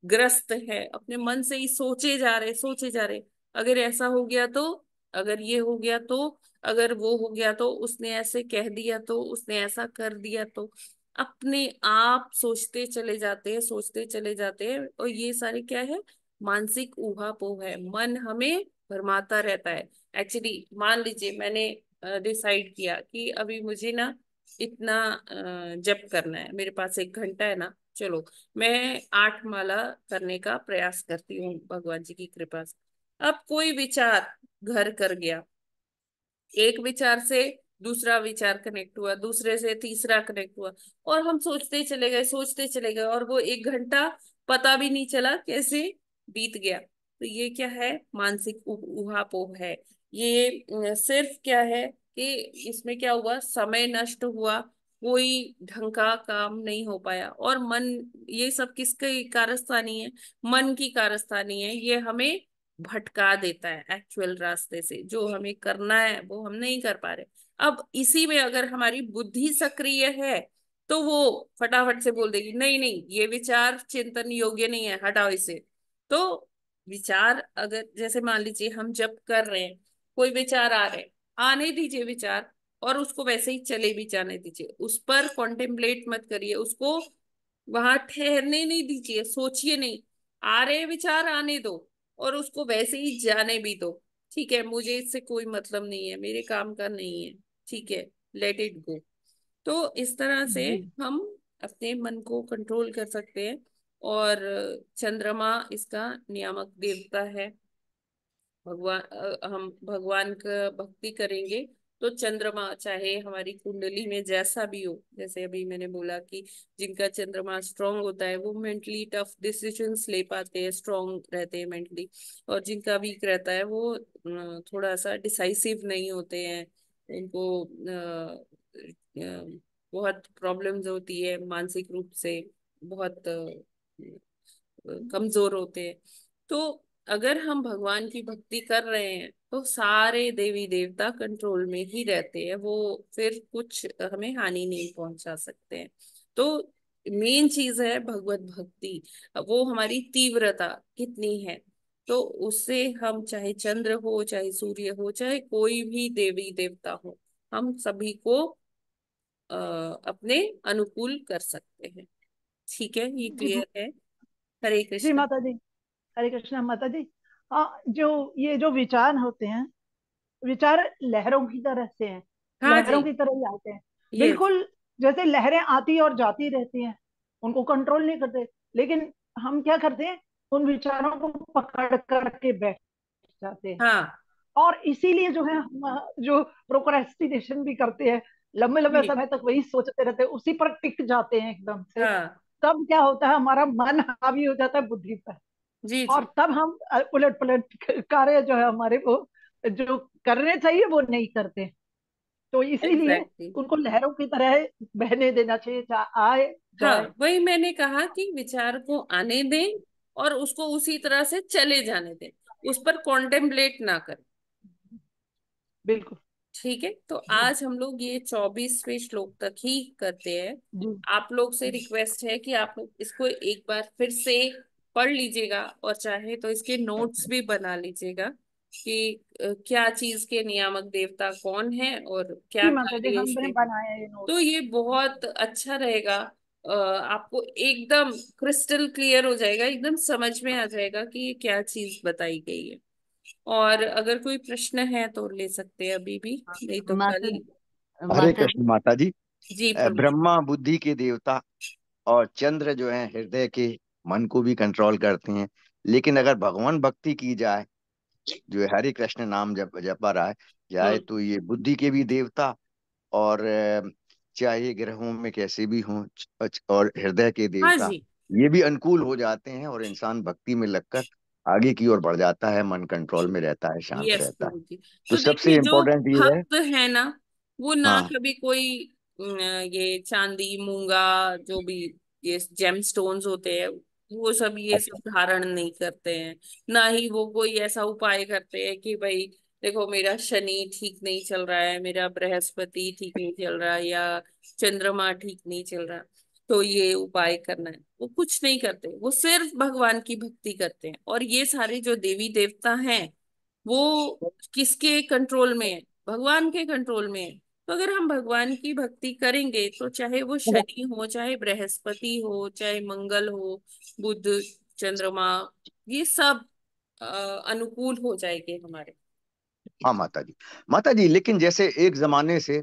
ग्रस्त है, अपने मन से ही सोचे जा रहे, सोचे जा रहे। अगर ऐसा हो गया तो, अगर ये हो गया तो, अगर वो हो गया तो, उसने ऐसे कह दिया तो, उसने ऐसा कर दिया तो, अपने आप सोचते चले जाते हैं, सोचते चले जाते हैं। और ये सारे क्या है, मानसिक ऊहापोह है। मन हमें भरमाता रहता है। एक्चुअली मान लीजिए मैंने डिसाइड किया कि अभी मुझे ना इतना जप करना है, मेरे पास 1 घंटा है ना, चलो मैं 8 माला करने का प्रयास करती हूँ भगवान जी की कृपा से। अब कोई विचार घर कर गया, एक विचार से दूसरा विचार कनेक्ट हुआ, दूसरे से तीसरा कनेक्ट हुआ, और हम सोचते चले गए, सोचते चले गए, और वो 1 घंटा पता भी नहीं चला कैसे बीत गया। तो ये क्या है, मानसिक ऊहापोह है। ये सिर्फ क्या है कि इसमें क्या हुआ, समय नष्ट हुआ, कोई ढंग का काम नहीं हो पाया। और मन, ये सब किसकी कारस्तानी है? मन की कारस्तानी है। ये हमें भटका देता है एक्चुअल रास्ते से, जो हमें करना है वो हम नहीं कर पा रहे। अब इसी में अगर हमारी बुद्धि सक्रिय है तो वो फटाफट से बोल देगी नहीं नहीं ये विचार चिंतन योग्य नहीं है, हटाओ इसे। तो विचार अगर जैसे मान लीजिए हम जब कर रहे हैं, कोई विचार आ रहे हैं, आने दीजिए विचार, और उसको वैसे ही चले भी जाने दीजिए, उस पर कॉन्टेम्पलेट मत करिए, उसको वहां ठहरने नहीं दीजिए, सोचिए नहीं। आ रहे विचार आने दो और उसको वैसे ही जाने भी दो। ठीक है, मुझे इससे कोई मतलब नहीं है, मेरे काम का नहीं है, ठीक है, लेट इट गो। तो इस तरह से जी हम अपने मन को कंट्रोल कर सकते हैं। और चंद्रमा इसका नियामक देवता है। भगवान हम भगवान का भक्ति करेंगे तो चंद्रमा चाहे हमारी कुंडली में जैसा भी हो, जैसे अभी मैंने बोला कि जिनका चंद्रमा स्ट्रांग होता है वो मेंटली टफ डिसीजंस ले पाते हैं, स्ट्रांग रहते हैं मेंटली। और जिनका वीक रहता है वो थोड़ा सा डिसाइसिव नहीं होते हैं, उनको बहुत प्रॉब्लम्स होती है मानसिक रूप से, बहुत कमजोर होते हैं। तो अगर हम भगवान की भक्ति कर रहे हैं तो सारे देवी देवता कंट्रोल में ही रहते हैं, वो फिर कुछ हमें हानि नहीं पहुंचा सकते हैं। तो मेन चीज है भगवत भक्ति, वो हमारी तीव्रता कितनी है। तो उससे हम चाहे चंद्र हो, चाहे सूर्य हो, चाहे कोई भी देवी देवता हो, हम सभी को अपने अनुकूल कर सकते हैं। ठीक है, ये जी क्लियर है। हरे जी कृष्ण। माता जी। हरे कृष्णा माता जी। हाँ, जो ये जो विचार होते हैं, विचार लहरों की तरह से हैं, हाँ जी। लहरों की तरह ही आते हैं। यस। बिल्कुल जैसे लहरें आती और जाती रहती हैं, उनको कंट्रोल नहीं करते। लेकिन हम क्या करते हैं, उन विचारों को पकड़ करके बैठ जाते हैं। हाँ और इसीलिए जो है हम जो प्रोक्रेस्टिनेशन भी करते हैं, लंबे लंबे जी। समय तक वही सोचते रहते हैं, उसी पर टिक जाते हैं एकदम से। हाँ तब क्या होता है, हमारा मन हावी हो जाता है बुद्धि पर। जी और जी। तब हम उलट पलट कार्य जो है हमारे वो जो करने चाहिए वो नहीं करते। तो इसीलिए एग्जैक्टली। उनको लहरों की तरह बहने देना चाहिए, चाहे आए जाए। हाँ, वही मैंने कहा कि विचार को आने दें और उसको उसी तरह से चले जाने दें, उस पर कॉन्टेम्पलेट ना करें। बिल्कुल। ठीक है, तो जी आज हम लोग ये 24वें श्लोक तक ही करते हैं। जी आप लोग से रिक्वेस्ट है कि आप लोग इसको एक बार फिर से पढ़ लीजिएगा, और चाहे तो इसके नोट्स भी बना लीजिएगा कि क्या चीज के नियामक देवता कौन है और क्या जी माता जी, कार्य हमने इसके। बनाया है ये तो नोट्स। ये बहुत अच्छा रहेगा। आपको एकदम क्रिस्टल क्लियर हो जाएगा, एकदम समझ में आ जाएगा कि ये क्या चीज बताई गई है। और अगर कोई प्रश्न है तो ले सकते हैं अभी भी, नहीं तो माता कल। हरे माता कृष्ण माता जी। जी प्रभु। ब्रह्मा बुद्धि के देवता और चंद्र जो है हृदय के मन को भी कंट्रोल करते हैं। लेकिन अगर भगवान भक्ति की जाए, जो है हरे कृष्ण नाम जपा रहा है जाए, हम्म। तो ये बुद्धि के भी देवता और चाहे ग्रहों में कैसे भी हों, और हृदय के हाँ देवता, जी। ये भी अनुकूल हो जाते हैं और इंसान भक्ति में लगकर आगे की ओर बढ़ जाता है, मन कंट्रोल में रहता है, शांत यस रहता है। प्रभु जी। तो तो सबसे देखिए जो इम्पोर्टेंट ये है। भक्त है ना, वो ना हाँ। कभी कोई ये चांदी मूंगा, जो भी ये जेम स्टोन्स होते हैं, वो सब ये अच्छा। सब धारण नहीं करते हैं। ना ही वो कोई ऐसा उपाय करते हैं कि भाई देखो मेरा शनि ठीक नहीं चल रहा है, मेरा बृहस्पति ठीक नहीं चल रहा है, या चंद्रमा ठीक नहीं चल रहा, तो ये उपाय करना है। वो कुछ नहीं करते, वो सिर्फ भगवान की भक्ति करते हैं। और ये सारे जो देवी देवता हैं वो किसके कंट्रोल में है? भगवान के कंट्रोल में है। तो अगर हम भगवान की भक्ति करेंगे तो चाहे वो शनि हो, चाहे बृहस्पति हो, चाहे मंगल हो, बुध, चंद्रमा, ये सब अनुकूल हो जाएंगे हमारे। हाँ माता जी। माता जी, लेकिन जैसे एक जमाने से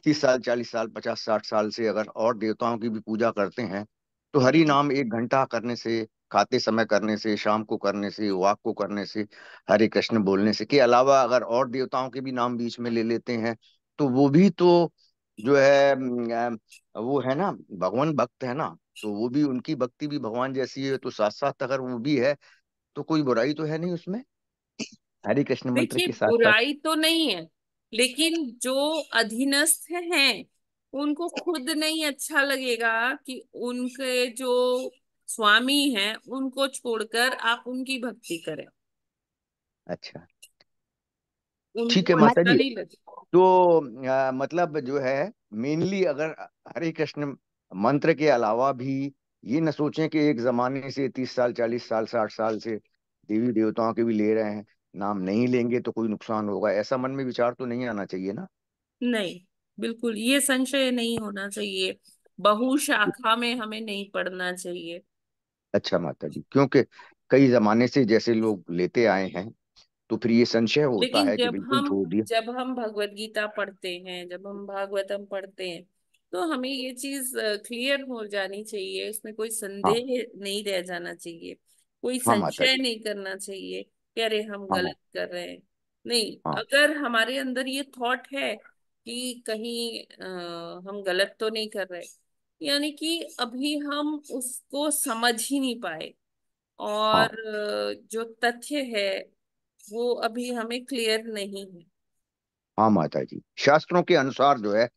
30 साल, 40 साल, 50, 60 साल से अगर और देवताओं की भी पूजा करते हैं, तो हरि हम्म। नाम 1 घंटा करने से, खाते समय करने से, शाम को करने से, वाक को करने से, हरे कृष्ण बोलने से के अलावा अगर और देवताओं के भी नाम बीच में ले लेते हैं, तो वो भी तो जो है वो है ना, भगवान भक्त है ना, तो वो भी, उनकी भक्ति भी भगवान जैसी है, तो साथ साथ अगर वो भी है तो कोई बुराई तो है नहीं उसमें, हरे कृष्ण मंत्र देखिए के साथ साथ। बुराई तो नहीं है, लेकिन जो अधीनस्थ हैं उनको खुद नहीं अच्छा लगेगा कि उनके जो स्वामी हैं उनको छोड़कर आप उनकी भक्ति करें। अच्छा। ठीक उनको है माता अच्छा जी। नहीं लगे। तो मतलब जो है मेनली अगर हरे कृष्ण मंत्र के अलावा भी ये न सोचें कि एक जमाने से 30 साल 40 साल 60 साल से देवी देवताओं के भी ले रहे हैं, नाम नहीं लेंगे तो कोई नुकसान होगा, ऐसा मन में विचार तो नहीं आना चाहिए ना। नहीं, बिल्कुल ये संशय नहीं होना चाहिए, बहुशाखा में हमें नहीं पड़ना चाहिए। अच्छा माता जी, क्योंकि कई जमाने से जैसे लोग लेते आए हैं तो फिर ये संशय होता लेकिन है कि बिल्कुल छोड़ दिया। जब हम भगवत गीता पढ़ते हैं, जब हम भागवतम पढ़ते हैं, तो हमें ये चीज क्लियर हो जानी चाहिए, इसमें कोई हाँ संदेह नहीं रह जाना चाहिए, कोई हाँ माता संशय जी। नहीं करना चाहिए कि अरे हम हाँ गलत कर रहे हैं। नहीं, हाँ अगर हमारे अंदर ये थॉट है कि कहीं हम गलत तो नहीं कर रहे, यानी कि अभी हम उसको समझ ही नहीं पाए, और हाँ जो तथ्य है वो अभी हमें क्लियर नहीं है। हाँ माता जी, शास्त्रों के अनुसार जो है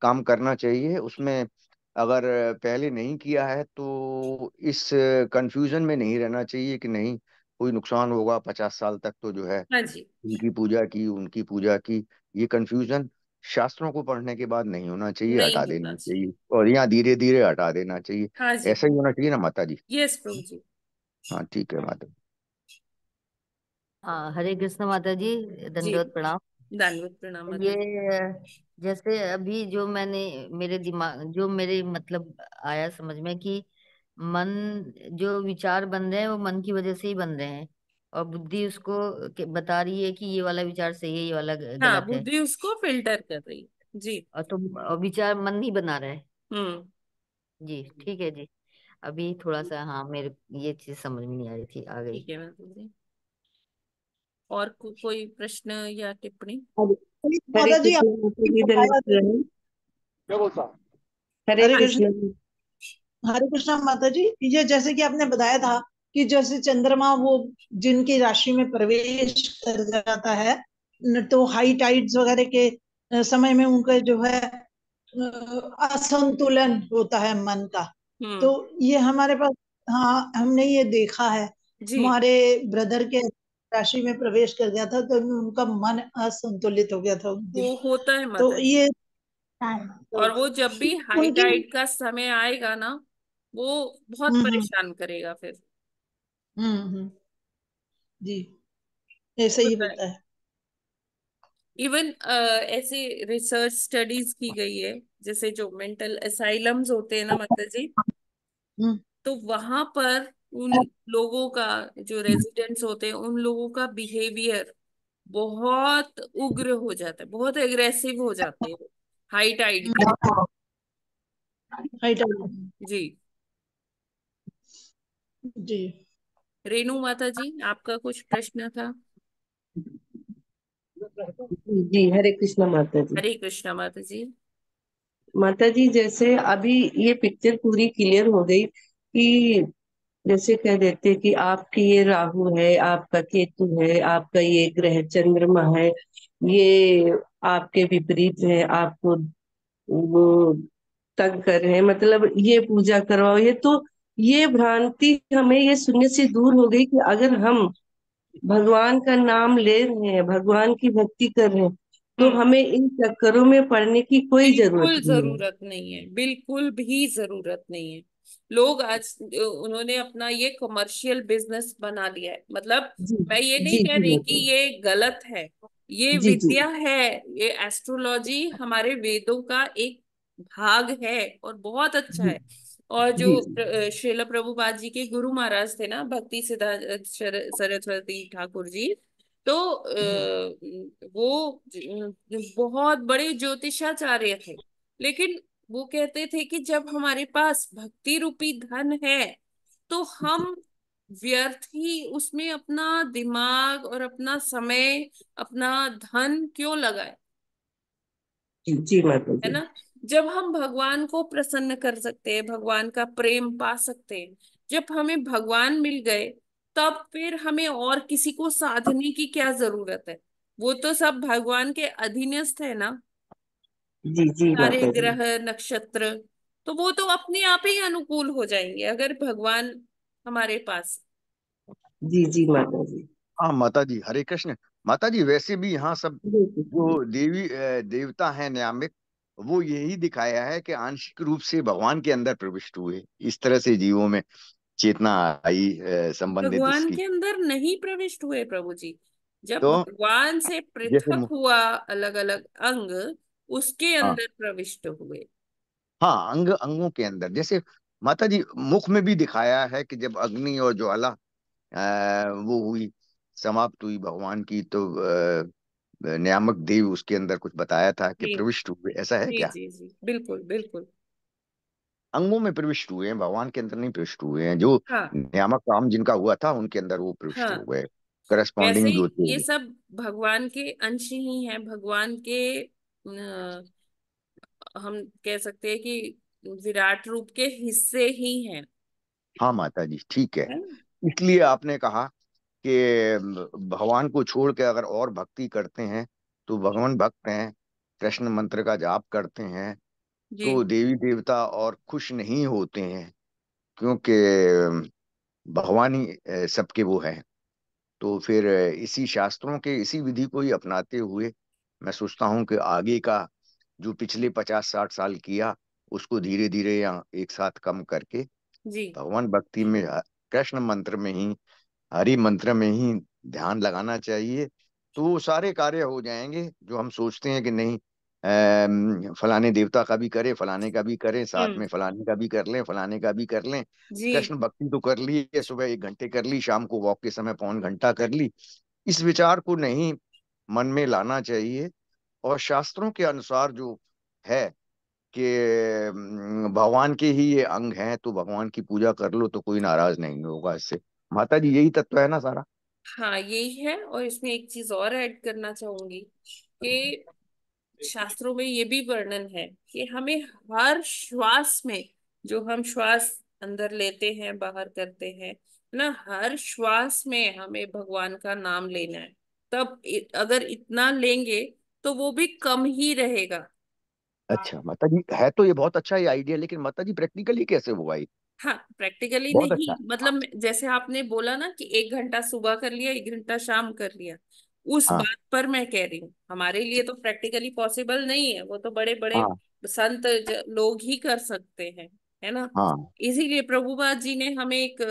काम करना चाहिए उसमें। अगर पहले नहीं किया है तो इस कंफ्यूजन में नहीं रहना चाहिए कि नहीं कोई नुकसान होगा, 50 साल तक तो जो है हाँ जी। इनकी पूजा की उनकी पूजा की, ये कंफ्यूजन शास्त्रों को पढ़ने के बाद नहीं होना चाहिए, नहीं हटा होना देना चाहिए चाहिए। और यहाँ धीरे धीरे हटा देना चाहिए। हाँ जी। ऐसा ही होना चाहिए ना माता जी। यस प्रभु जी। हाँ ठीक है माता जी। हाँ, हरे कृष्ण माता जी, जी, दंडवत प्रणाम। दानवत प्रणाम माता जी। ये जैसे अभी जो मैंने मेरे दिमाग जो मेरे मतलब आया समझ में कि मन, जो विचार बन रहे हैं वो मन की वजह से ही बन रहे हैं, और बुद्धि उसको बता रही है कि ये वाला विचार सही है, ये वाला हाँ, गलत है। बुद्धि उसको फिल्टर कर रही है जी। और तो और विचार मन ही बना रहा है। हम्म। जी ठीक है जी। अभी थोड़ा सा, हाँ, मेरे ये चीज समझ में नहीं आ रही थी, आ गई। ठीक है माता जी। और कोई प्रश्न या टिप्पणी? हरे हरे माता जी कृष्ण माता आपने जी, बताया धन्यवाद प्रणाम। हरे हरे कृष्ण, कृष्ण। हरे कृष्ण माता जी, ये जैसे कि आपने बताया था कि जैसे चंद्रमा वो जिनकी राशि में प्रवेश कर जाता है, तो हाई टाइड्स वगैरह के समय में उनका जो है असंतुलन होता है मन का। तो हम्म। ये हमारे पास, हाँ हमने ये देखा है, जी, हमारे ब्रदर के राशि में प्रवेश कर गया था तो उनका मन असंतुलित हो गया था उस दिन। वो होता है तो माता जी। ये, हाँ, तो और वो जब भी हाई उनकी, टाइड का समय आएगा ना, वो बहुत हम्म परेशान करेगा फिर। जी, ऐसे ही होता है। होता है। इवन ऐसे रिसर्च स्टडीज की गई है, जैसे जो मेंटल असाइलम्स होते हैं ना माता जी, हम्म तो वहां पर उन लोगों का, जो रेजिडेंट्स होते हैं उन लोगों का बिहेवियर बहुत उग्र हो जाता है, बहुत एग्रेसिव हो जाते हैं हाई टाइड के समय। हाइट, जी। जी। रेणु माता जी, आपका कुछ प्रश्न था? जी जी, हरे कृष्ण माता जी। हरे कृष्णा माता जी। माता जी, जैसे अभी ये पिक्चर पूरी क्लियर हो गई कि जैसे कह देते कि आपकी ये राहु है, आपका केतु है, आपका ये ग्रह चंद्रमा है, ये आपके विपरीत है, आपको वो तंग कर रहे हैं, मतलब ये पूजा करवाओ, ये तो ये भ्रांति हमें ये सुनने से दूर हो गई कि अगर हम भगवान का नाम ले रहे हैं, भगवान की भक्ति कर रहे हैं, तो हम्म। हमें इन चक्करों में पड़ने की कोई जरूरत बिल्कुल नहीं है। जरूरत नहीं है, बिल्कुल भी जरूरत नहीं है। लोग आज उन्होंने अपना ये कमर्शियल बिजनेस बना लिया है, मतलब जी मैं ये नहीं जी कह जी रही कि माता ये गलत है, ये जी जी विद्या है, ये एस्ट्रोलॉजी हमारे वेदों का एक भाग है और बहुत अच्छा जी है। और जो जी श्रील प्रभुपाद जी के गुरु महाराज थे ना, भक्ति सिद्धांत सरस्वती ठाकुर जी, तो वो बहुत बड़े ज्योतिषाचार्य थे, लेकिन वो कहते थे कि जब हमारे पास भक्ति रूपी धन है तो हम व्यर्थ ही उसमें अपना दिमाग और अपना समय, अपना धन क्यों लगाए, जी जी माता है जी। ना? जब हम भगवान को प्रसन्न कर सकते हैं, भगवान का प्रेम पा सकते हैं, जब हमें भगवान मिल गए, तब फिर हमें और किसी को साधने की क्या जरूरत है? वो तो सब भगवान के अधीनस्थ है ना, जी जी सारे माता जी। ग्रह नक्षत्र, तो वो तो अपने आप ही अनुकूल हो जाएंगे अगर भगवान हमारे पास। जी जी माता जी। हाँ माता जी, हरे कृष्ण। माता जी वैसे भी यहाँ सब बिल्कुल। जो देवता हैं न्यामिक, वो यही दिखाया है कि आंशिक रूप से भगवान के अंदर प्रविष्ट हुए, इस तरह से जीवों में चेतना आई संबंधित भगवान इसकी। के अंदर नहीं प्रविष्ट हुए प्रभु जी। जब तो भगवान से जैसे पृथक हुआ अलग अलग अंग, उसके हाँ अंदर प्रविष्ट हुए। हाँ, अंगों के अंदर, जैसे माता जी मुख में भी दिखाया है कि जब अग्नि और ज्वाला वो हुई, समाप्त हुई भगवान की, तो नियामक देव उसके अंदर कुछ बताया था कि जी प्रविष्ट हुए, ऐसा है जी क्या? जी जी, बिल्कुल बिल्कुल। अंगों में प्रविष्ट हुए हैं, भगवान के अंदर नहीं प्रविष्ट हुए हैं। जो हाँ नियामक काम जिनका हुआ था उनके अंदर वो प्रविष्ट हो हाँ। गए, वैसे करस्पॉन्डिंग जो थे ये वो। सब भगवान के अंश ही हैं, भगवान के हम कह सकते हैं कि विराट रूप के हिस्से ही हैं। हाँ माता जी ठीक है। है? इसलिए आपने कहा कि भगवान को छोड़ के अगर और भक्ति करते हैं तो भगवान भक्त हैं, कृष्ण मंत्र का जाप करते हैं, जी तो देवी देवता और खुश नहीं होते हैं, क्योंकि भगवान ही सबके वो हैं। तो फिर इसी शास्त्रों के इसी विधि को ही अपनाते हुए मैं सोचता हूँ कि आगे का जो पिछले 50-60 साल किया, उसको धीरे धीरे या एक साथ कम करके जी। भगवान भक्ति में, कृष्ण मंत्र में ही, हरि मंत्र में ही ध्यान लगाना चाहिए। तो वो सारे कार्य हो जाएंगे जो हम सोचते हैं कि नहीं, फलाने देवता का भी करें, फलाने का भी करें, साथ हम्म। में फलाने का भी कर लें, फलाने का भी कर लें। जी कृष्ण भक्ति तो कर ली है, सुबह 1 घंटे कर ली, शाम को वॉक के समय 1/4 घंटा कर ली। इस विचार को नहीं मन में लाना चाहिए। और शास्त्रों के अनुसार जो है कि भगवान के ही ये अंग हैं, तो भगवान की पूजा कर लो तो कोई नाराज नहीं होगा इससे। माता जी यही तत्व है ना सारा? हाँ, यही है। और इसमें एक चीज और ऐड करना चाहूंगी कि शास्त्रों में ये भी वर्णन है कि हमें हर श्वास में, जो हम श्वास अंदर लेते हैं बाहर करते हैं ना, हर श्वास में हमें भगवान का नाम लेना है। तब अगर इतना लेंगे तो वो भी कम ही रहेगा। अच्छा माता जी, है तो ये बहुत अच्छा ये आइडिया, लेकिन माता जी प्रैक्टिकली कैसे होगा ये? हाँ, प्रैक्टिकली बहुत नहीं, अच्छा। मतलब जैसे आपने बोला ना कि 1 घंटा सुबह कर लिया, 1 घंटा शाम कर लिया, उस हाँ बात पर मैं कह रही हूँ। हमारे लिए तो प्रैक्टिकली पॉसिबल नहीं है, वो तो बड़े बड़े हाँ संत लोग ही कर सकते हैं, है ना। हाँ इसीलिए प्रभुपाद जी ने हमें एक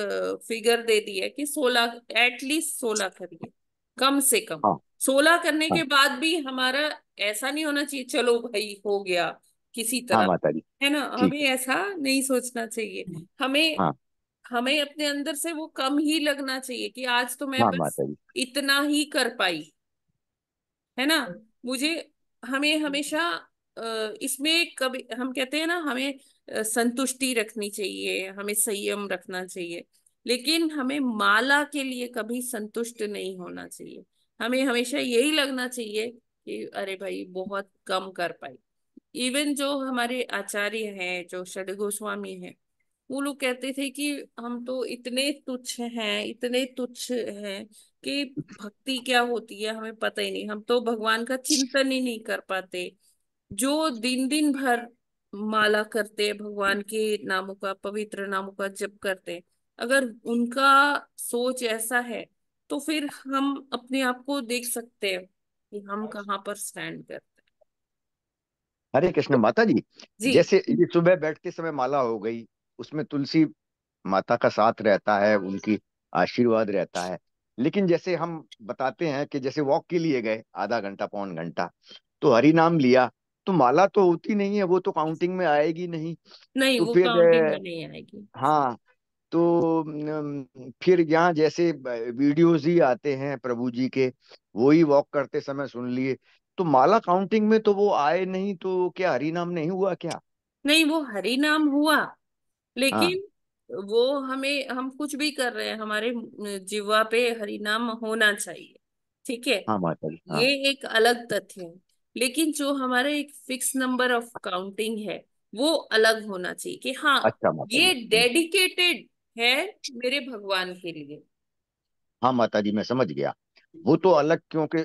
फिगर दे दी है कि 16, एटलीस्ट 16 करिए, कम से कम। हाँ 16 करने हाँ के बाद भी हमारा ऐसा नहीं होना चाहिए चलो भाई हो गया किसी हाँ तरह, माता जी है ना। ठीक हमें है। ऐसा नहीं सोचना चाहिए। हमें हाँ हमें अपने अंदर से वो कम ही लगना चाहिए कि आज तो मैं हाँ बस माता जी। इतना ही कर पाई, है ना। मुझे हमें हमेशा इसमें कभी हम कहते हैं ना, हमें संतुष्टि रखनी चाहिए, हमें संयम रखना चाहिए, लेकिन हमें माला के लिए कभी संतुष्ट नहीं होना चाहिए। हमें हमेशा यही लगना चाहिए कि अरे भाई बहुत कम कर पाई। इवन जो हमारे आचार्य हैं, जो षड गोस्वामी हैं, वो लोग कहते थे कि हम तो इतने तुच्छ हैं, इतने तुच्छ हैं कि भक्ति क्या होती है हमें पता ही नहीं, हम तो भगवान का चिंतन ही नहीं कर पाते। जो दिन दिन भर माला करते हैं, भगवान के नामों का, पवित्र नामों का जप करते हैं, अगर उनका सोच ऐसा है तो फिर हम अपने आप को देख सकते हैं कि हम कहाँ पर स्टैंड करते हरे कृष्ण हैं। माता जी। जी। जैसे ये सुबह बैठते समय माला हो गई, उसमें तुलसी माता का साथ रहता है, उनकी आशीर्वाद रहता है। लेकिन जैसे हम बताते हैं कि जैसे वॉक के लिए गए आधा 1/2 घंटा 1/4 घंटा, तो हरि नाम लिया, तो माला तो होती नहीं है, वो तो काउंटिंग में आएगी नहीं। नहीं, तो वो फिर काउंटिंग में नहीं आएगी। हाँ, तो फिर यहाँ जैसे वीडियोज ही आते हैं प्रभु जी के, वो ही वॉक करते समय सुन लिए, तो माला काउंटिंग में तो वो आए नहीं, तो क्या हरि नाम नहीं हुआ क्या? नहीं, वो हरि नाम हुआ, हाँ लेकिन वो हमें, हम कुछ भी कर रहे हैं, हमारे जिह्वा पे हरि नाम होना चाहिए, ठीक है। हाँ माता जी हाँ। ये एक अलग तथ्य है। लेकिन जो हमारा एक फिक्स नंबर ऑफ काउंटिंग है, वो अलग होना चाहिए कि हाँ, अच्छा माता जी ये डेडिकेटेड है मेरे भगवान के लिए। हाँ माता जी मैं समझ गया। वो तो अलग, क्योंकि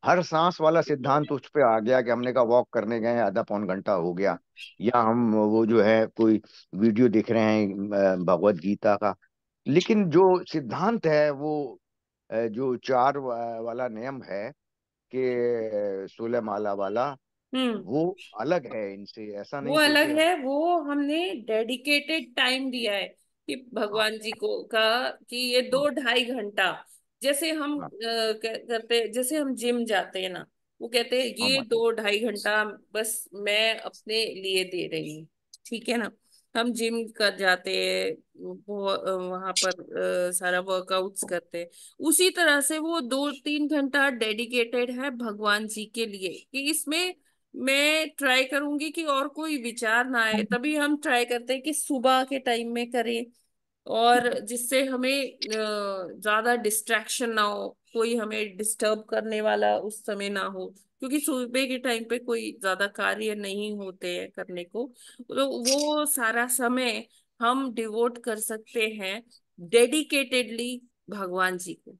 हर सांस वाला सिद्धांत उस पे आ गया कि हमने कहा वॉक करने गए आधा 1/4 घंटा हो गया, या हम वो जो है कोई वीडियो देख रहे हैं भगवत गीता का। लेकिन जो सिद्धांत है वो जो चार वाला नियम है कि 16 माला वाला, हम्म। वो अलग है इनसे, ऐसा वो नहीं अलग सोचे आप? है, वो हमने डेडिकेटेड टाइम दिया है कि हाँ भगवान जी को का कि ये हाँ 2-2.5 घंटा, जैसे हम हाँ करते, जैसे हम जिम जाते हैं ना, वो कहते हैं हाँ ये माता जी। 2-2.5 घंटा बस मैं अपने लिए दे रही हूँ। ठीक है ना। हम जिम कर जाते हैं, वो वहां पर सारा वर्कआउट्स करते हैं। उसी तरह से वो 2-3 घंटा डेडिकेटेड है भगवान जी के लिए, कि इसमें मैं ट्राई करूंगी कि और कोई विचार ना आए, तभी हम ट्राई करते हैं कि सुबह के टाइम में करें, और जिससे हमें ज्यादा डिस्ट्रैक्शन ना हो, कोई हमें डिस्टर्ब करने वाला उस समय ना हो, क्योंकि सुबह के टाइम पे कोई ज्यादा कार्य नहीं होते हैं करने को। तो वो सारा समय हम डिवोट कर सकते हैं डेडिकेटेडली भगवान जी को।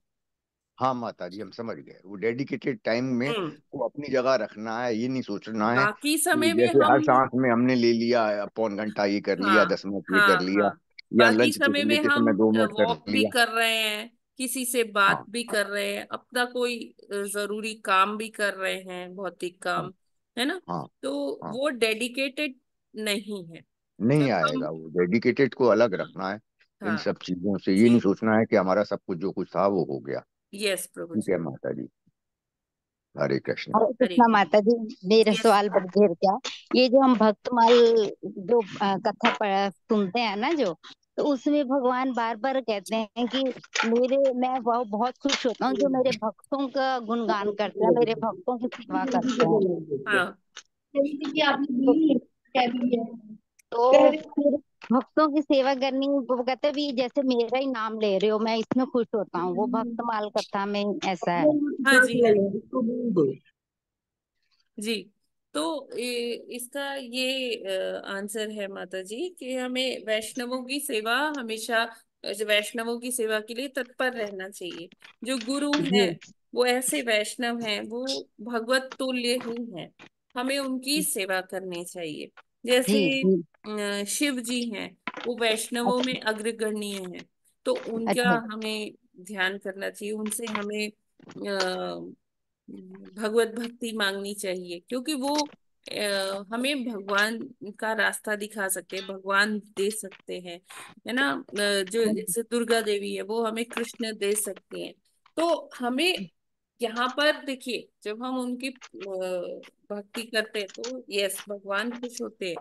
हाँ माता जी, हम समझ गए। वो डेडिकेटेड टाइम में हम्म। को अपनी जगह रखना है, ये नहीं सोचना है बाकी कि समय में जैसे हम, हर सांस में हमने ले लिया, पौन घंटा ये कर लिया, हाँ 10 मिनट ये कर हाँ लिया, हाँ, या बाकी लंच समय में लेते हम समय 2 मिनट कर वॉक भी लिया। कर रहे हैं, किसी से बात हाँ भी कर रहे हैं, अपना कोई जरूरी काम भी कर रहे हैं, भौतिक हाँ काम, है ना। हाँ तो हाँ। वो डेडिकेटेड नहीं है। नहीं जब हम, आएगा, वो डेडिकेटेड को अलग रखना है इन हाँ सब चीजों से। ये जी, नहीं सोचना है कि हमारा सब कुछ जो कुछ था वो हो गया। यस प्रभु ठीक जी। है माता जी। हरे कृष्ण। हरे हरे कृष्णा माता जी। मेरा यस। सवाल बड़ा घेर क्या, ये जो हम भक्तमाल जो कथा सुनते हैं ना जो, तो उसमें भगवान बार बार कहते हैं कि मैं बहुत बहुत खुश होता हूँ जो मेरे भक्तों का गुणगान करते हैं, मेरे भक्तों की सेवा करते हैं। हाँ तो, तो फिर भक्तों की सेवा करनी, वो कहते भी जैसे मेरा ही नाम ले रहे हो, मैं इसमें खुश होता हूँ, वो भक्तमाल कथा में ऐसा है। हाँ जी, हाँ जी जी। तो इसका ये आंसर है माता जी कि हमें वैष्णवों की सेवा हमेशा, वैष्णवों की सेवा के लिए तत्पर रहना चाहिए। जो गुरु हैं जी वो ऐसे वैष्णव हैं, वो भगवत तुल्य ही हैं, हमें उनकी सेवा करनी चाहिए। जी जैसे जी। शिव जी हैं, वो वैष्णवों अच्छा में अग्रगण्य हैं, तो उनका अच्छा। हमें ध्यान करना चाहिए, उनसे हमें भगवत भक्ति मांगनी चाहिए, क्योंकि वो हमें भगवान का रास्ता दिखा सकते हैं, भगवान दे सकते हैं, है ना। जो जैसे दुर्गा देवी है, वो हमें कृष्ण दे सकते हैं। तो हमें यहाँ पर देखिए, जब हम उनकी भक्ति करते हैं तो यस भगवान खुश होते हैं।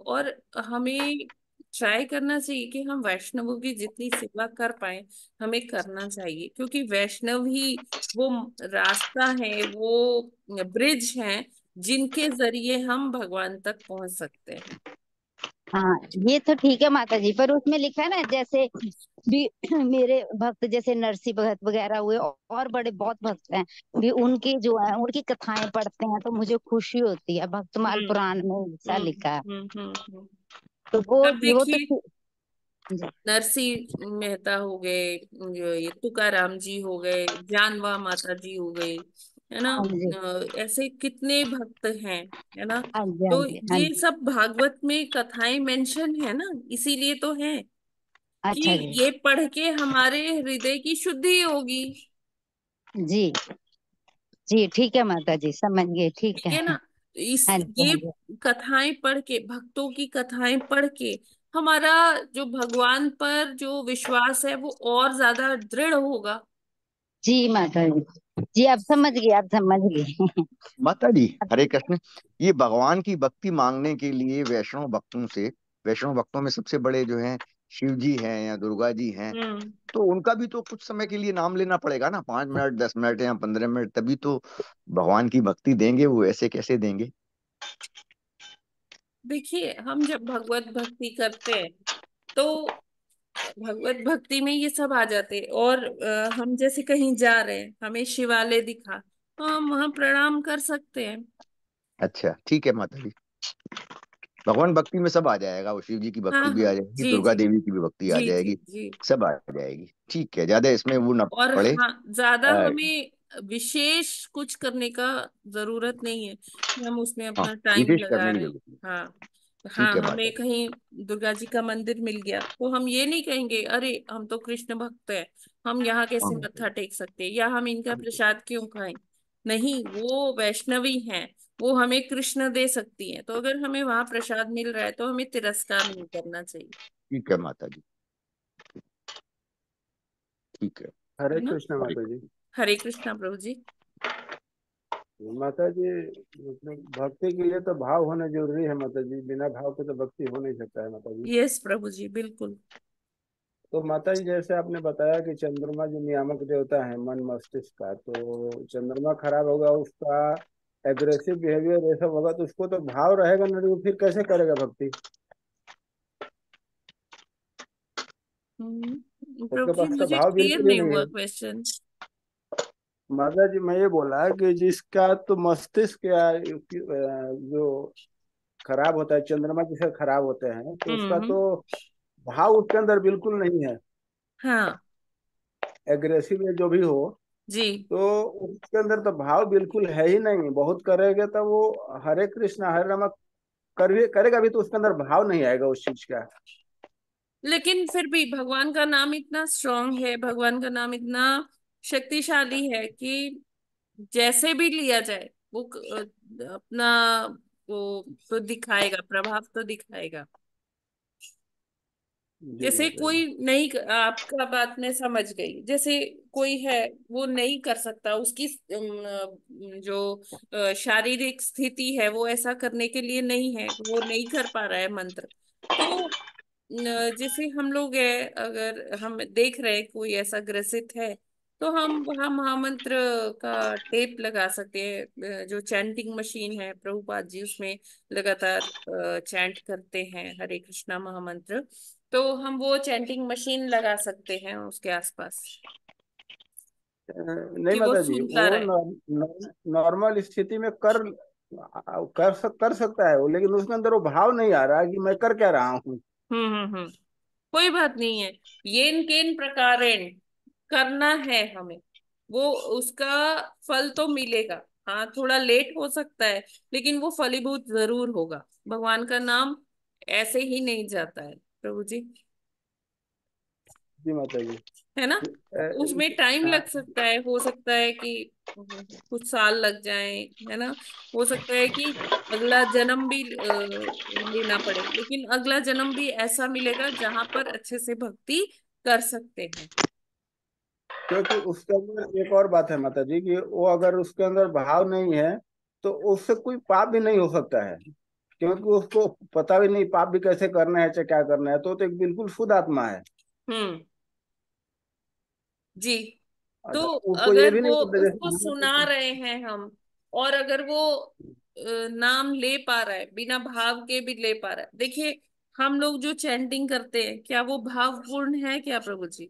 और हमें ट्राई करना चाहिए कि हम वैष्णवों की जितनी सेवा कर पाए हमें करना चाहिए, क्योंकि वैष्णव ही वो रास्ता है, वो ब्रिज है, जिनके जरिए हम भगवान तक पहुंच सकते हैं। हाँ ये तो ठीक है माता जी, पर उसमें लिखा है ना जैसे भी मेरे भक्त जैसे नरसिंह भगत वगैरह हुए और बड़े बहुत भक्त हैं, भी उनकी जो है उनकी कथाएं पढ़ते हैं तो मुझे खुशी होती है, भक्तमाल हम्म पुराण में ऐसा हम्म लिखा है। हम्म। तो अब वो तो देखिए, जी। नरसिंह मेहता हो गए, ये तुकाराम जी हो गए, जानवा माता जी हो गई, है ना। हाँ जी ऐसे कितने भक्त हैं, है ना। हाँ जी हाँ तो जी हाँ ये जी। सब भागवत में कथाएं मेंशन है ना, इसीलिए तो है कि अच्छा जी। ये पढ़ के हमारे हृदय की शुद्धि होगी। जी जी ठीक है माता जी, समझ गए, ठीक ठीक है। है ना। इस हाँ जी ये हाँ जी। कथाएं पढ़ के, भक्तों की कथाएं पढ़ के हमारा जो भगवान पर जो विश्वास है वो और ज्यादा दृढ़ होगा। जी माता जी, जी अब समझ गए, अब समझ गए। माता जी हरे कृष्ण। ये भगवान की भक्ति मांगने के लिए वैष्णव भक्तों से, वैष्णव भक्तों में सबसे बड़े जो हैं शिव जी हैं या दुर्गा जी हैं, हम्म। तो उनका भी तो कुछ समय के लिए नाम लेना पड़ेगा ना, 5 मिनट 10 मिनट या 15 मिनट, तभी तो भगवान की भक्ति देंगे। वो ऐसे कैसे देंगे? देखिए, हम जब भगवत भक्ति करते हैं तो भगवत भक्ति में ये सब आ जाते हैं, और हम जैसे कहीं जा रहे हैं, हमें शिवालय दिखा तो हम वहां प्रणाम कर सकते हैं। अच्छा ठीक है माता जी। भगवान भक्ति में सब आ जाएगा, वो शिव जी की हाँ भक्ति भी हाँ आ जाएगी, जी दुर्गा जी देवी की भी भक्ति आ जी जी जाएगी, जी। सब आ जाएगी। ठीक है, ज्यादा इसमें वो ना और पड़े। हाँ, ज्यादा आ, हमें विशेष कुछ करने का जरूरत नहीं है कि हम उसमें हाँ, अपना टाइम विशेष लगा करने की रहे हैं। जरूरत नहीं। हाँ, हाँ, ठीक है माता हमें जी। कहीं दुर्गा जी का मंदिर मिल गया तो हम ये नहीं कहेंगे अरे हम तो कृष्ण भक्त है, हम यहाँ कैसे हाँ, मत्था टेक सकते हैं या हम इनका हाँ, प्रसाद क्यों खाएं। नहीं, वो वैष्णवी हैं, वो हमें कृष्ण दे सकती हैं, तो अगर हमें वहां प्रसाद मिल रहा है तो हमें तिरस्कार नहीं करना चाहिए। ठीक है माता जी। ठीक है। हरे है ना। कृष्ण हरे माता जी। कृष्ण। हरे कृष्णा प्रभु जी। माता जी, मतलब भक्ति के लिए तो भाव होना जरूरी है माता जी, बिना भाव के तो भक्ति हो नहीं सकता है माता जी। यस प्रभु जी, बिल्कुल। तो माता जी, जैसे आपने बताया कि चंद्रमा जो नियामक देवता है मन मस्तिष्क का, तो चंद्रमा खराब होगा, उसका एग्रेसिव बिहेवियर ये सब होगा, तो उसको तो भाव रहेगा नहीं, तो फिर कैसे करेगा भक्ति? प्रभु उसके जी पास तो मुझे भाव क्लियर बिल्कुल ही नहीं नहीं हुआ है। क्वेश्चन। माता जी, मैं ये बोला कि जिसका तो मस्तिष्क या जो खराब होता है, चंद्रमा जिसका खराब होते हैं, तो उसका हम्म। तो भाव उसके अंदर बिल्कुल नहीं है, हाँ एग्रेसिव या जो भी हो। जी। तो उसके अंदर तो भाव बिल्कुल है ही नहीं, बहुत करेगा तो वो हरे कृष्ण हरे राम करेगा भी, तो उसके अंदर भाव नहीं आएगा उस चीज का। लेकिन फिर भी भगवान का नाम इतना स्ट्रांग है, भगवान का नाम इतना शक्तिशाली है कि जैसे भी लिया जाए वो अपना वो तो दिखाएगा, प्रभाव तो दिखाएगा। जी जैसे माता जी। कोई नहीं, आपका बात मैं समझ गई, जैसे कोई है वो नहीं कर सकता, उसकी जो शारीरिक स्थिति है वो ऐसा करने के लिए नहीं है, वो नहीं कर पा रहा है मंत्र। तो जैसे हम लोग है, अगर हम देख रहे हैं कोई ऐसा ग्रसित है तो हम वहाँ महामंत्र का टेप लगा सकते हैं। जो चैंटिंग मशीन है प्रभुपाद जी उसमें लगातार चैंट करते हैं हरे कृष्णा महामंत्र, तो हम वो चैंटिंग मशीन लगा सकते हैं उसके आसपास नहीं कि वो माता जी, सुनता वो रहे। नॉर्मल स्थिति में कर सकता है वो, लेकिन उसके अंदर वो भाव नहीं आ रहा कि मैं कर क्या रहा हूँ। हम्म। कोई बात नहीं है, येन केन प्रकारेण करना है हमें, वो उसका फल तो मिलेगा। हाँ, थोड़ा लेट हो सकता है लेकिन वो फलीभूत जरूर होगा। भगवान का नाम ऐसे ही नहीं जाता है प्रभु जी। जी माता जी। है ना। अ, उसमें इस- टाइम हाँ, लग सकता है, हो सकता है कि कुछ साल लग जाए, है ना। हो सकता है कि अगला जन्म भी लेना पड़े, लेकिन अगला जन्म भी ऐसा मिलेगा जहां पर अच्छे से भक्ति कर सकते हैं। क्योंकि उसके अंदर एक और बात है माता जी, कि वो अगर उसके अंदर भाव नहीं है, तो उससे कोई पाप भी नहीं हो सकता है, क्योंकि उसको पता भी नहीं पाप भी कैसे करना है चाहे क्या करना है, तो एक बिल्कुल शुद्ध आत्मा है। हम्म। जी। तो अच्छा, उसको ये अगर भी वो नहीं पता उसको सुना जैसे। रहे हैं हम, और अगर वो नाम ले पा रहा है, बिना भाव के भी ले पा रहा है, देखिए हम लोग जो चैंटिंग करते हैं क्या वो भावपूर्ण है क्या प्रभु जी?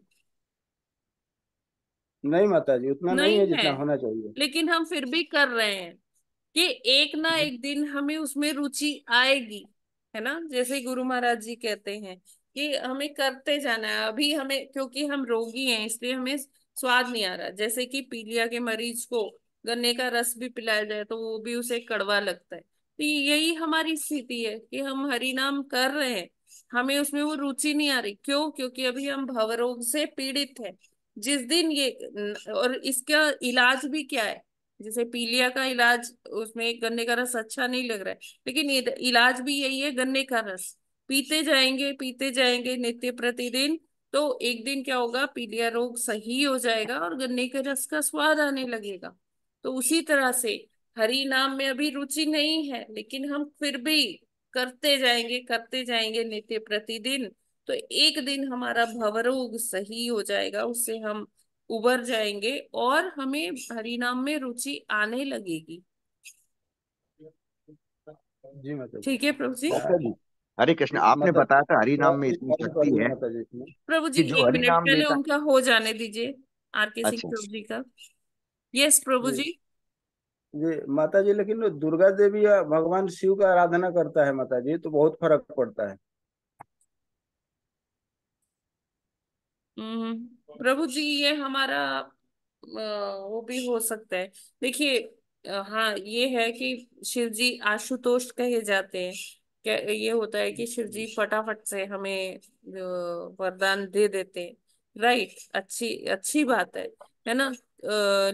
नहीं माता जी, उतना नहीं नहीं है है, जितना होना चाहिए। लेकिन हम फिर भी कर रहे हैं कि एक ना एक दिन हमें उसमें रुचि आएगी। है ना, जैसे गुरु महाराज जी कहते हैं कि हमें करते जाना है। अभी हमें, क्योंकि हम रोगी हैं इसलिए हमें स्वाद नहीं आ रहा, जैसे कि पीलिया के मरीज को गन्ने का रस भी पिलाया जाए तो वो भी उसे कड़वा लगता है, तो यही हमारी स्थिति है कि हम हरि नाम कर रहे हैं, हमें उसमें वो रुचि नहीं आ रही। क्यों? क्योंकि अभी हम भवरोग से पीड़ित हैं। जिस दिन ये और इसका इलाज भी क्या है, जैसे पीलिया का इलाज, उसमें गन्ने का रस अच्छा नहीं लग रहा है, लेकिन ये इलाज भी यही है, गन्ने का रस पीते जाएंगे नित्य प्रतिदिन, तो एक दिन क्या होगा, पीलिया रोग सही हो जाएगा और गन्ने के रस का स्वाद आने लगेगा। तो उसी तरह से हरि नाम में अभी रुचि नहीं है लेकिन हम फिर भी करते जाएंगे नित्य प्रतिदिन, तो एक दिन हमारा भवरोग सही हो जाएगा, उससे हम उबर जाएंगे और हमें हरि नाम में रुचि आने लगेगी। जी माता जी। ठीक है प्रभु जी। माता जी, हरे कृष्ण, आपने माता जी, बताया था हरि नाम थोड़ा में सी इतनी कॉल शक्ति करिए है माता जी इसमें। प्रभु जी कि जो एक हरि मिनट नाम पहले लेता। उनका हो जाने दीजिए, आर के सिंह अच्छा। प्रभु जी का। यस प्रभु जी। जी। जी माता जी, लेकिन दुर्गा देवी या भगवान शिव का आराधना करता है माता जी, तो बहुत फर्क पड़ता है। प्रभु जी ये हमारा वो भी हो सकता है। देखिए हाँ, ये है कि शिव जी आशुतोष कहे जाते हैं, क्या ये होता है कि शिव जी फटाफट से हमें वरदान दे देते हैं। राइट, अच्छी अच्छी बात है ना।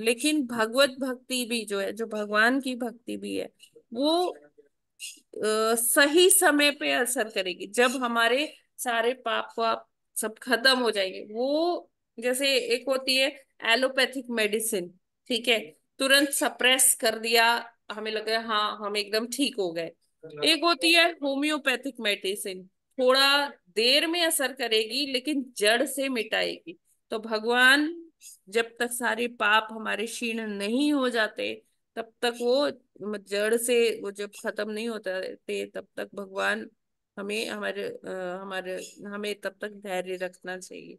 लेकिन भगवत भक्ति भी जो है, जो भगवान की भक्ति भी है, वो सही समय पे असर करेगी, जब हमारे सारे पाप वाप सब खत्म हो जाएंगे। वो जैसे एक होती है एलोपैथिक मेडिसिन, ठीक है, तुरंत सप्रेस कर दिया, हमें लगा हाँ हम एकदम ठीक हो गए। एक होती है होम्योपैथिक मेडिसिन, थोड़ा देर में असर करेगी लेकिन जड़ से मिटाएगी। तो भगवान जब तक सारे पाप हमारे क्षीण नहीं हो जाते, तब तक वो जड़ से वो जब खत्म नहीं होता थे, तब तक भगवान हमें हमारे हमें तब तक धैर्य रखना चाहिए।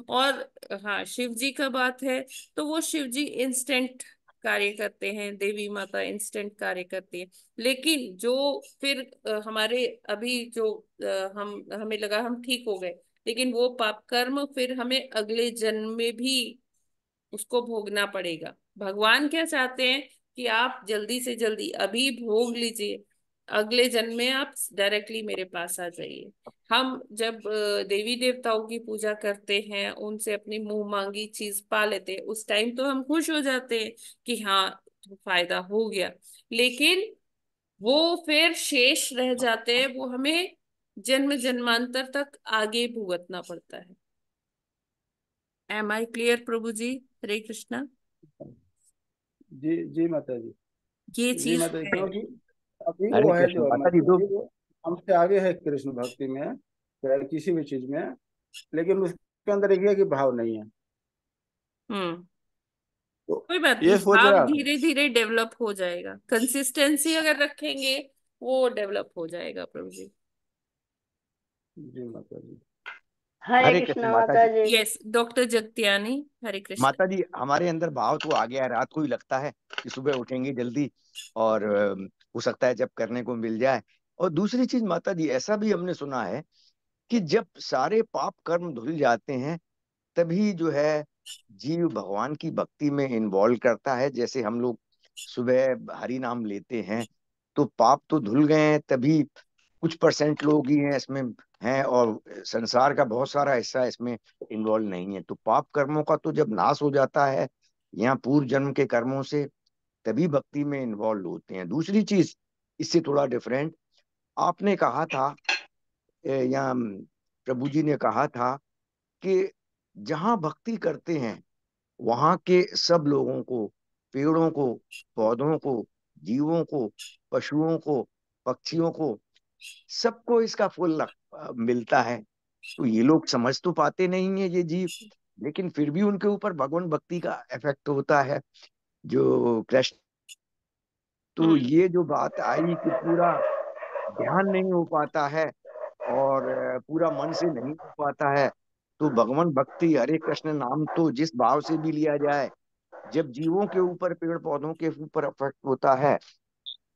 और हाँ, शिव जी का बात है तो वो शिव जी इंस्टेंट कार्य करते हैं, देवी माता इंस्टेंट कार्य करती है। लेकिन जो फिर हमारे अभी जो हम हमें लगा हम ठीक हो गए, लेकिन वो पाप कर्म फिर हमें अगले जन्म में भी उसको भोगना पड़ेगा। भगवान क्या चाहते हैं कि आप जल्दी से जल्दी अभी भोग लीजिए, अगले जन्म में आप डायरेक्टली मेरे पास आ जाइए। हम जब देवी देवताओं की पूजा करते हैं, उनसे अपनी मुंह मांगी चीज पा लेते हैं, उस टाइम तो हम खुश हो जाते हैं कि हाँ फायदा हो गया। लेकिन वो फिर शेष रह जाते हैं, वो हमें जन्म जन्मांतर तक आगे भुगतना पड़ता है। एम आई क्लियर प्रभु जी? हरे कृष्णा। जी जी माता जी। ये जी चीज माता जी, है। क्योंकि अभी हरे वो है कृष्ण जो माता जी। माता दो जी, वो हमसे आगे है कृष्ण भक्ति में, चाहे किसी भी चीज में, लेकिन उसके अंदर एक है कि भाव नहीं है। हम्म। तो कोई बात नहीं, ये सोच भाव रहा था। धीरे धीरे डेवलप हो जाएगा, कंसिस्टेंसी अगर रखेंगे वो डेवलप हो जाएगा प्रभु जी। जी माता जी। हरे हरे कृष्ण कृष्णा माता माता जी। जी। यस डॉक्टर जगत्यानी, हरे कृष्ण। माता जी, हमारे अंदर भाव तो आ गया है, रात को ही लगता है कि सुबह उठेंगे जल्दी, और हो सकता है जब करने को मिल जाए। और दूसरी चीज माता जी, ऐसा भी हमने सुना है कि जब सारे पाप कर्म धुल जाते हैं, तभी जो है जीव भगवान की भक्ति में इन्वॉल्व करता है। जैसे हम लोग सुबह हरि नाम लेते हैं, तो पाप तो धुल गए हैं, तभी कुछ परसेंट लोग ही हैं इसमें हैं, और संसार का बहुत सारा हिस्सा इसमें इन्वॉल्व नहीं है। तो पाप कर्मों का तो जब नाश हो जाता है यहाँ पूर्व जन्म के कर्मों से, तभी भक्ति में इन्वॉल्व होते हैं। दूसरी चीज इससे थोड़ा डिफरेंट, आपने कहा था या प्रभु जी ने कहा था कि जहां भक्ति करते हैं वहां के सब लोगों को, पेड़ों को, पौधों को, जीवों को, पशुओं को, पक्षियों को, सबको इसका मिलता है। तो ये लोग समझ तो पाते नहीं है ये जीव, लेकिन फिर भी उनके ऊपर भगवान भक्ति का इफेक्ट होता है जो कृष्ण। तो हम्म। ये जो बात आई कि पूरा ध्यान नहीं हो पाता है और पूरा मन से नहीं हो पाता है, तो भगवान भक्ति हरे कृष्ण नाम तो जिस भाव से भी लिया जाए, जब जीवों के ऊपर, पेड़ पौधों के ऊपर अफेक्ट होता है,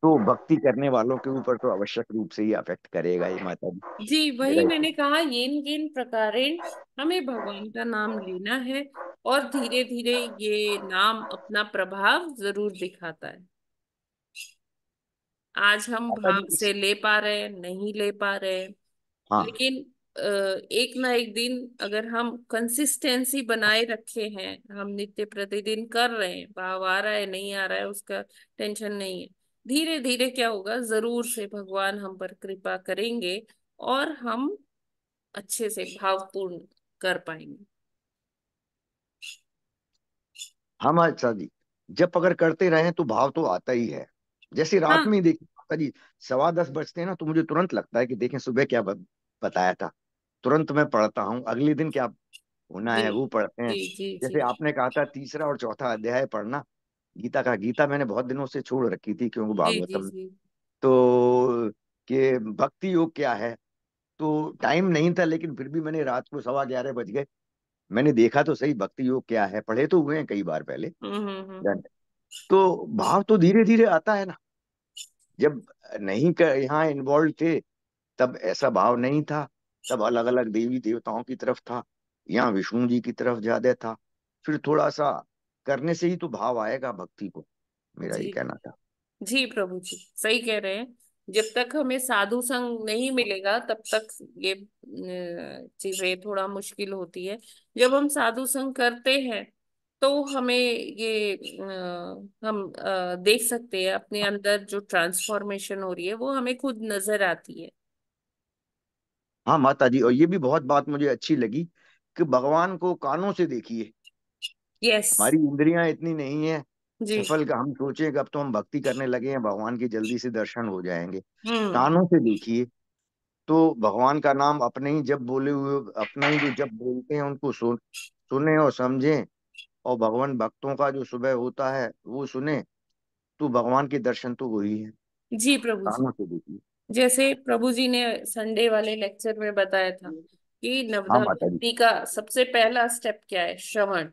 तो भक्ति करने वालों के ऊपर तो आवश्यक रूप से ही अफेक्ट करेगा ही माता जी। जी वही मेरा मैंने कहा, येन येन प्रकारेण हमें भगवान का नाम लेना है, और धीरे धीरे ये नाम अपना प्रभाव जरूर दिखाता है। आज हम माता भाव जी से ले पा रहे हैं, नहीं ले पा रहे हैं, हाँ, लेकिन एक ना एक दिन अगर हम कंसिस्टेंसी बनाए रखे हैं, हम नित्य प्रतिदिन कर रहे हैं, भाव आ रहा है नहीं आ रहा है उसका टेंशन नहीं है, धीरे धीरे क्या होगा, जरूर से भगवान हम पर कृपा करेंगे और हम अच्छे से भावपूर्ण कर पाएंगे। हाँ माता जी, जब अगर करते रहे तो भाव तो आता ही है। जैसे रात में हाँ। ही देखिए माता जी, 10:15 बजते हैं ना, तो मुझे तुरंत लगता है कि देखें सुबह क्या बताया था, तुरंत मैं पढ़ता हूँ, अगले दिन क्या होना जी है वो पढ़ते हैं। जी जी जी जैसे आपने कहा था तीसरा और चौथा अध्याय पढ़ना गीता का, गीता मैंने बहुत दिनों से छोड़ रखी थी क्योंकि जी जी भागवतम, जी। तो कि भक्ति योग क्या है, तो टाइम नहीं था, लेकिन फिर भी मैंने रात को 11:15 बज गए, मैंने देखा तो सही भक्ति योग क्या है, पढ़े तो हुए हैं कई बार पहले। हम्म। तो भाव तो धीरे धीरे आता है ना। जब नहीं कर यहाँ इन्वॉल्व थे, तब ऐसा भाव नहीं था, तब अलग अलग देवी देवताओं की तरफ था, यहाँ विष्णु जी की तरफ ज्यादा था। फिर थोड़ा सा करने से ही तो भाव आएगा भक्ति को, मेरा ये जी कहना था। जी प्रभु जी, सही कह रहे हैं। जब तक हमें साधु संग नहीं मिलेगा तब तक ये चीजें थोड़ा मुश्किल होती है। जब हम साधु संग करते हैं तो हमें ये हम देख सकते हैं अपने अंदर जो ट्रांसफॉर्मेशन हो रही है वो हमें खुद नजर आती है। हाँ माता जी, और ये भी बहुत बात मुझे अच्छी लगी कि भगवान को कानों से देखिए। यस। हमारी इंद्रियां इतनी नहीं है जी। सफल का हम सोचें कि अब तो हम भक्ति करने लगे हैं, भगवान की जल्दी से दर्शन हो जाएंगे। हम्म। कानों से देखिए, तो भगवान का नाम अपने ही जब बोले हुए, अपना ही जो जब बोलते हैं उनको सुने और समझें, और भगवान भक्तों का जो सुबह होता है वो सुने, तो भगवान के दर्शन तो वही है। जी प्रभु जी। कानों से देखिए। जैसे प्रभु जी ने संडे वाले लेक्चर में बताया था कि हाँ नवधा माता जी। भक्ति का सबसे पहला स्टेप क्या है? श्रवण।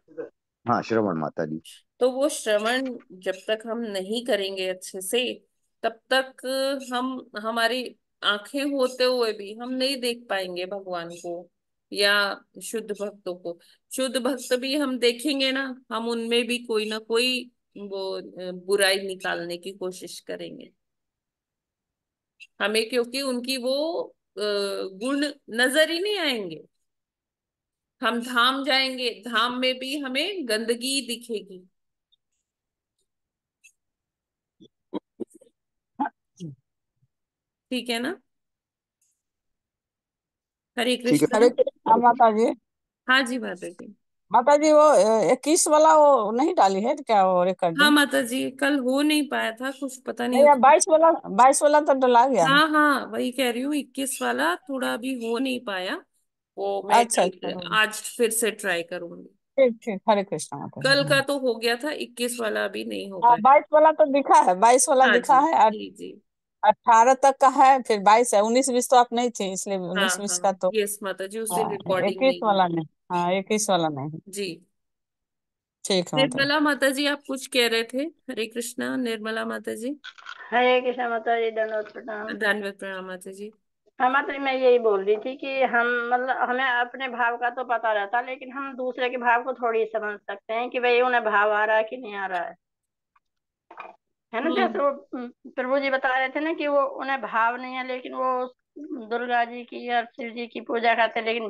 हाँ श्रवण माता जी। तो वो श्रवण जब तक हम नहीं करेंगे अच्छे से तब तक हम हमारी आंखें होते हुए भी हम नहीं देख पाएंगे भगवान को या शुद्ध भक्तों को। शुद्ध भक्त भी हम देखेंगे ना, हम उनमें भी कोई ना कोई वो बुराई निकालने की कोशिश करेंगे। हमें क्योंकि उनकी वो गुण नजर ही नहीं आएंगे। हम धाम जाएंगे, धाम में भी हमें गंदगी दिखेगी। ठीक है ना? हरे ठीक है। कृष्णा। हरे कृष्णा माता जी। हाँ जी माता जी। माता जी वो 21 वाला वो नहीं डाली है क्या, वो हाँ रिकॉर्डिंग? माता जी, कल हो नहीं पाया था, कुछ पता नहीं नहीं, उस। 22 वाला तो डला गया है। हाँ हाँ, वही कह रही हूँ, 21 वाला थोड़ा अभी हो नहीं पाया। वो मैं अच्छा अच्छा, आज फिर से ट्राई करूंगी। ठीक ठीक, हरे कृष्णा माता कल जी। का तो हो गया था, 21 वाला अभी नहीं हो हाँ, पाया। 22 वाला तो दिखा है, 22 वाला हाँ दिखा जी है। जी जी। 18 तक का है, फिर 22 है। 19 20 तो आप नहीं थी, इसलिए हाँ 19 20 हाँ। का तो। यस माता जी, उस दिन हाँ, रिकॉर्डिंग 21 नहीं हुई। वाला नहीं। हाँ, 21 वाला नहीं। जी। ठीक है माता जी। निर्मला माता जी, आप कुछ कह रहे थे? हरे कृष्णा निर्मला माता जी। हरे कृष्ण माता जी, दंडवत प्रणाम। धन्यवाद प्रणाम माता जी। हाँ माता जी, मैं यही बोल रही थी कि हम मतलब हमें अपने भाव का तो पता रहता, लेकिन हम दूसरे के भाव को थोड़ी समझ सकते हैं कि भाई उन्हें भाव आ रहा है कि नहीं आ रहा है ना। जैसे हम्म। वो प्रभु जी बता रहे थे ना कि वो उन्हें भाव नहीं है, लेकिन वो दुर्गा जी की और शिव जी की पूजा करते हैं, लेकिन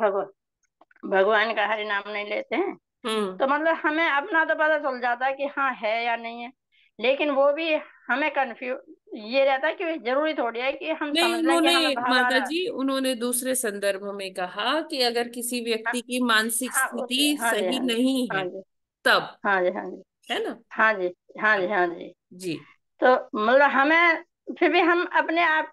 भगवान का हरि नाम नहीं लेते हैं। हम्म। तो मतलब हमें अपना तो पता चल जाता है कि हाँ है या नहीं है, लेकिन वो भी हमें कंफ्यूज ये रहता है कि जरूरी थोड़ी है कि हम नहीं, समझ लें कि उन्होंने हमें भाव आ माता रहा है। जी उन्होंने दूसरे संदर्भ में कहा कि अगर किसी हाँ व्यक्ति की मानसिक हाँ स्थिति हाँ जी सही हाँ जी नहीं हाँ है जी तब। हाँ जी हाँ जी है ना? हाँ जी हाँ जी हाँ हाँ जी। जी। तो मतलब हमें फिर भी हम अपने आप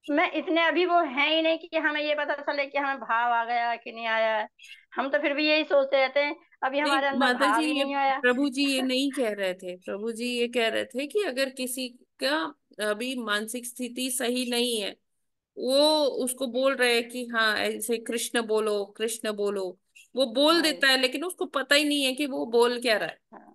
में इतने अभी वो है ही नहीं कि हमें ये पता चले कि हमें भाव आ गया कि नहीं आया है। हम तो फिर भी यही सोचते रहते हैं अभी नहीं हमारे अंदर माता जी, भाव ही ये नहीं आया। प्रभु जी ये नहीं कह रहे थे। प्रभु जी ये कह रहे थे कि अगर किसी का अभी मानसिक स्थिति सही नहीं है, वो उसको बोल रहे हैं कि हाँ ऐसे कृष्ण बोलो कृष्ण बोलो। वो बोल हाँ जी देता है लेकिन उसको पता ही नहीं है कि वो बोल क्या रहा है। हाँ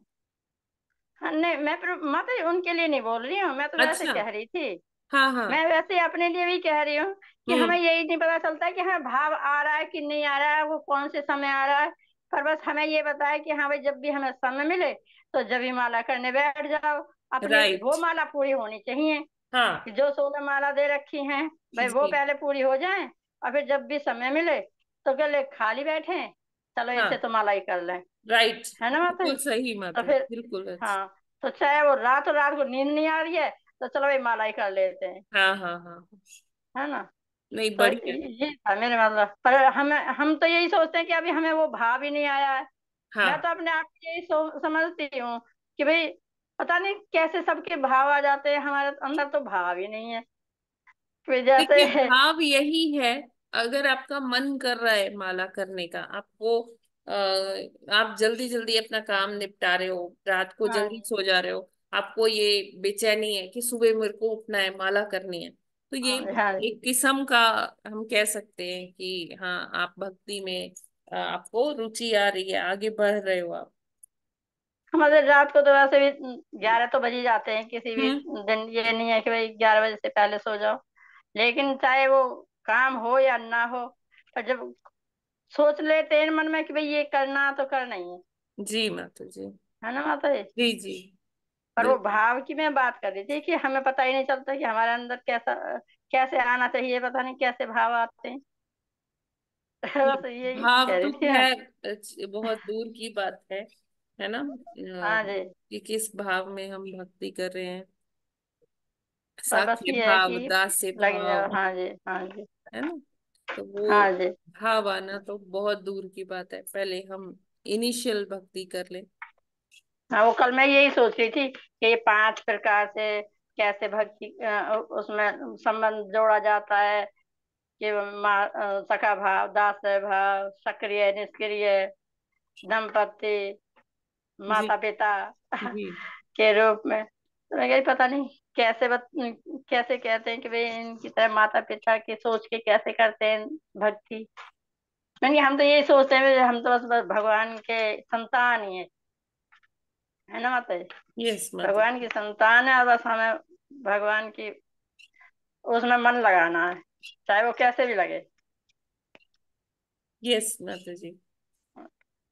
हाँ, नहीं मैं माता जी उनके लिए नहीं बोल रही हूँ, मैं तो वैसे अच्छा। कह रही थी। हाँ हाँ। मैं वैसे अपने लिए भी कह रही हूँ कि हमें हम्म। यही नहीं पता चलता कि हमें भाव आ रहा है कि नहीं आ रहा है, वो कौन से समय आ रहा है। पर बस हमें ये पता है कि हाँ भाई जब भी हमें समय मिले तो जब भी माला करने बैठ जाओ। अपनी राइट। वो माला पूरी होनी चाहिए हाँ कि जो 16 माला दे रखी हैं भाई वो जी। पहले पूरी हो जाए, और फिर जब भी समय मिले तो क्या खाली बैठे चलो इसे हाँ तो माला ही कर लें। राइट। है ना माता बिल्कुल जी? सही तो माता जी, फिर बिल्कुल अच्छा। हाँ, तो चाहे वो रात को नींद नहीं आ रही है तो चलो भाई माला ही कर लेते हैं। हाँ हाँ हाँ। है ना। नहीं तो बढ़िया। ये था मेरे मतलब, पर हम तो यही सोचते हैं कि अभी हमें वो भाव ही नहीं आया है। मैं तो हाँ अपने आप को यही समझती हूँ कि भाई पता नहीं कैसे सबके भाव आ जाते हैं, हमारे अंदर तो भाव ही नहीं है कि देखिए, जैसे। भाव यही है। अगर आपका मन कर रहा है माला करने का, आपको आप जल्दी जल्दी अपना काम निपटा रहे हो, रात को हाँ जल्दी सो जा रहे हो, आपको ये बेचैनी है कि सुबह मेरे को उठना है, माला करनी है, तो ये हाँ हाँ एक किस्म का हम कह सकते हैं कि हाँ आप भक्ति में आपको रुचि आ रही है, आगे बढ़ रहे हो आप। हमारे रात को तो वैसे भी 11 तो बज ही जाते हैं किसी भी हम्म। दिन। ये नहीं है कि भाई 11 बजे से पहले सो जाओ, लेकिन चाहे वो काम हो या ना हो, पर जब सोच लेते हैं मन में कि भाई ये करना तो करना ही जी माता जी। है ना माता जी। जी जी। पर वो भाव की मैं बात कर रही थी कि हमें पता ही नहीं चलता कि हमारे अंदर कैसा कैसे आना चाहिए, पता नहीं कैसे भाव आते हैं। बस यही भाव कह रही तो थी मैं। खैर बहुत दूर की बात है ना, हाँ जी। कि किस भाव में हम भक्ति कर रहे हैं। पर बस साख्य ये है भाव, कि दास्य लग जाओ। भाव, हाँ जी, हाँ जी, है ना। तो वो हाँ जी। भाव आना तो बहुत दूर की बात है, पहले हम इनिशियल भक्ति कर ले। हाँ, वो कल मैं यही सोच रही थी कि ये 5 प्रकार से कैसे भक्ति उसमें संबंध जोड़ा जाता है कि सखा भाव, दास भाव, सक्रिय, निष्क्रिय, दंपति, जी माता पिता जी। के रूप में। तो मैं यही पता नहीं कैसे कहते हैं कि भाई इनकी तरह माता पिता की सोच के कैसे करते हैं भक्ति। मैंने हम तो यही सोचते हैं हम तो बस भगवान के संतान ही है ना माता जी। यस माता। भगवान की संतान है और बस हमें भगवान की उसमें मन लगाना है, चाहे वो कैसे भी लगे। यस माता जी।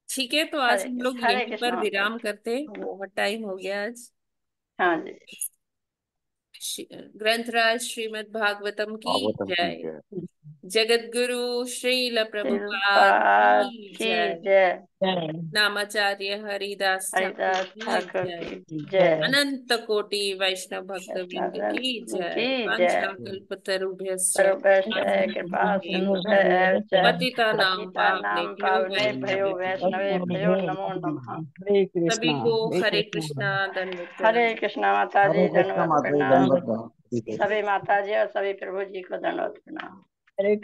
ठीक है, तो आज हरे हम लोग हरे यहीं कृष्ण पर माता विराम जी। करते हैं, बहुत टाइम हो गया आज। हाँ जी। ग्रंथराज श्रीमद् भागवतम की भागवतम की जय। जय। जगत गुरु श्रील प्रभुपाद शिलपाद की की जय। जय। जय नामाचार्य हरिदास ठाकुर हरिदास की ठाकुर जय। की जय। अनंत कोटि वैष्णव भक्तवृंद वैष्णव की जय। की जय। वांछा कल्पतरुभ्यश्च सर्वभय कृपा सिंधु पतितानां पतितानां पावनेभ्यो पावनेभ्यो वैष्णवेभ्यो वैष्णवेभ्यो नमो नमः। हरे सभी कृष्णा को हरे हरे कृष्णा। कृष्णा, दंडवत हरे प्रणाम। कृष्णा माता हरे जी, कृष्ण दंडवत माता जी, प्रणाम। दंडवत प्रणाम। सभी माता जी और सभी प्रभु जी को दंडवत प्रणाम। हरे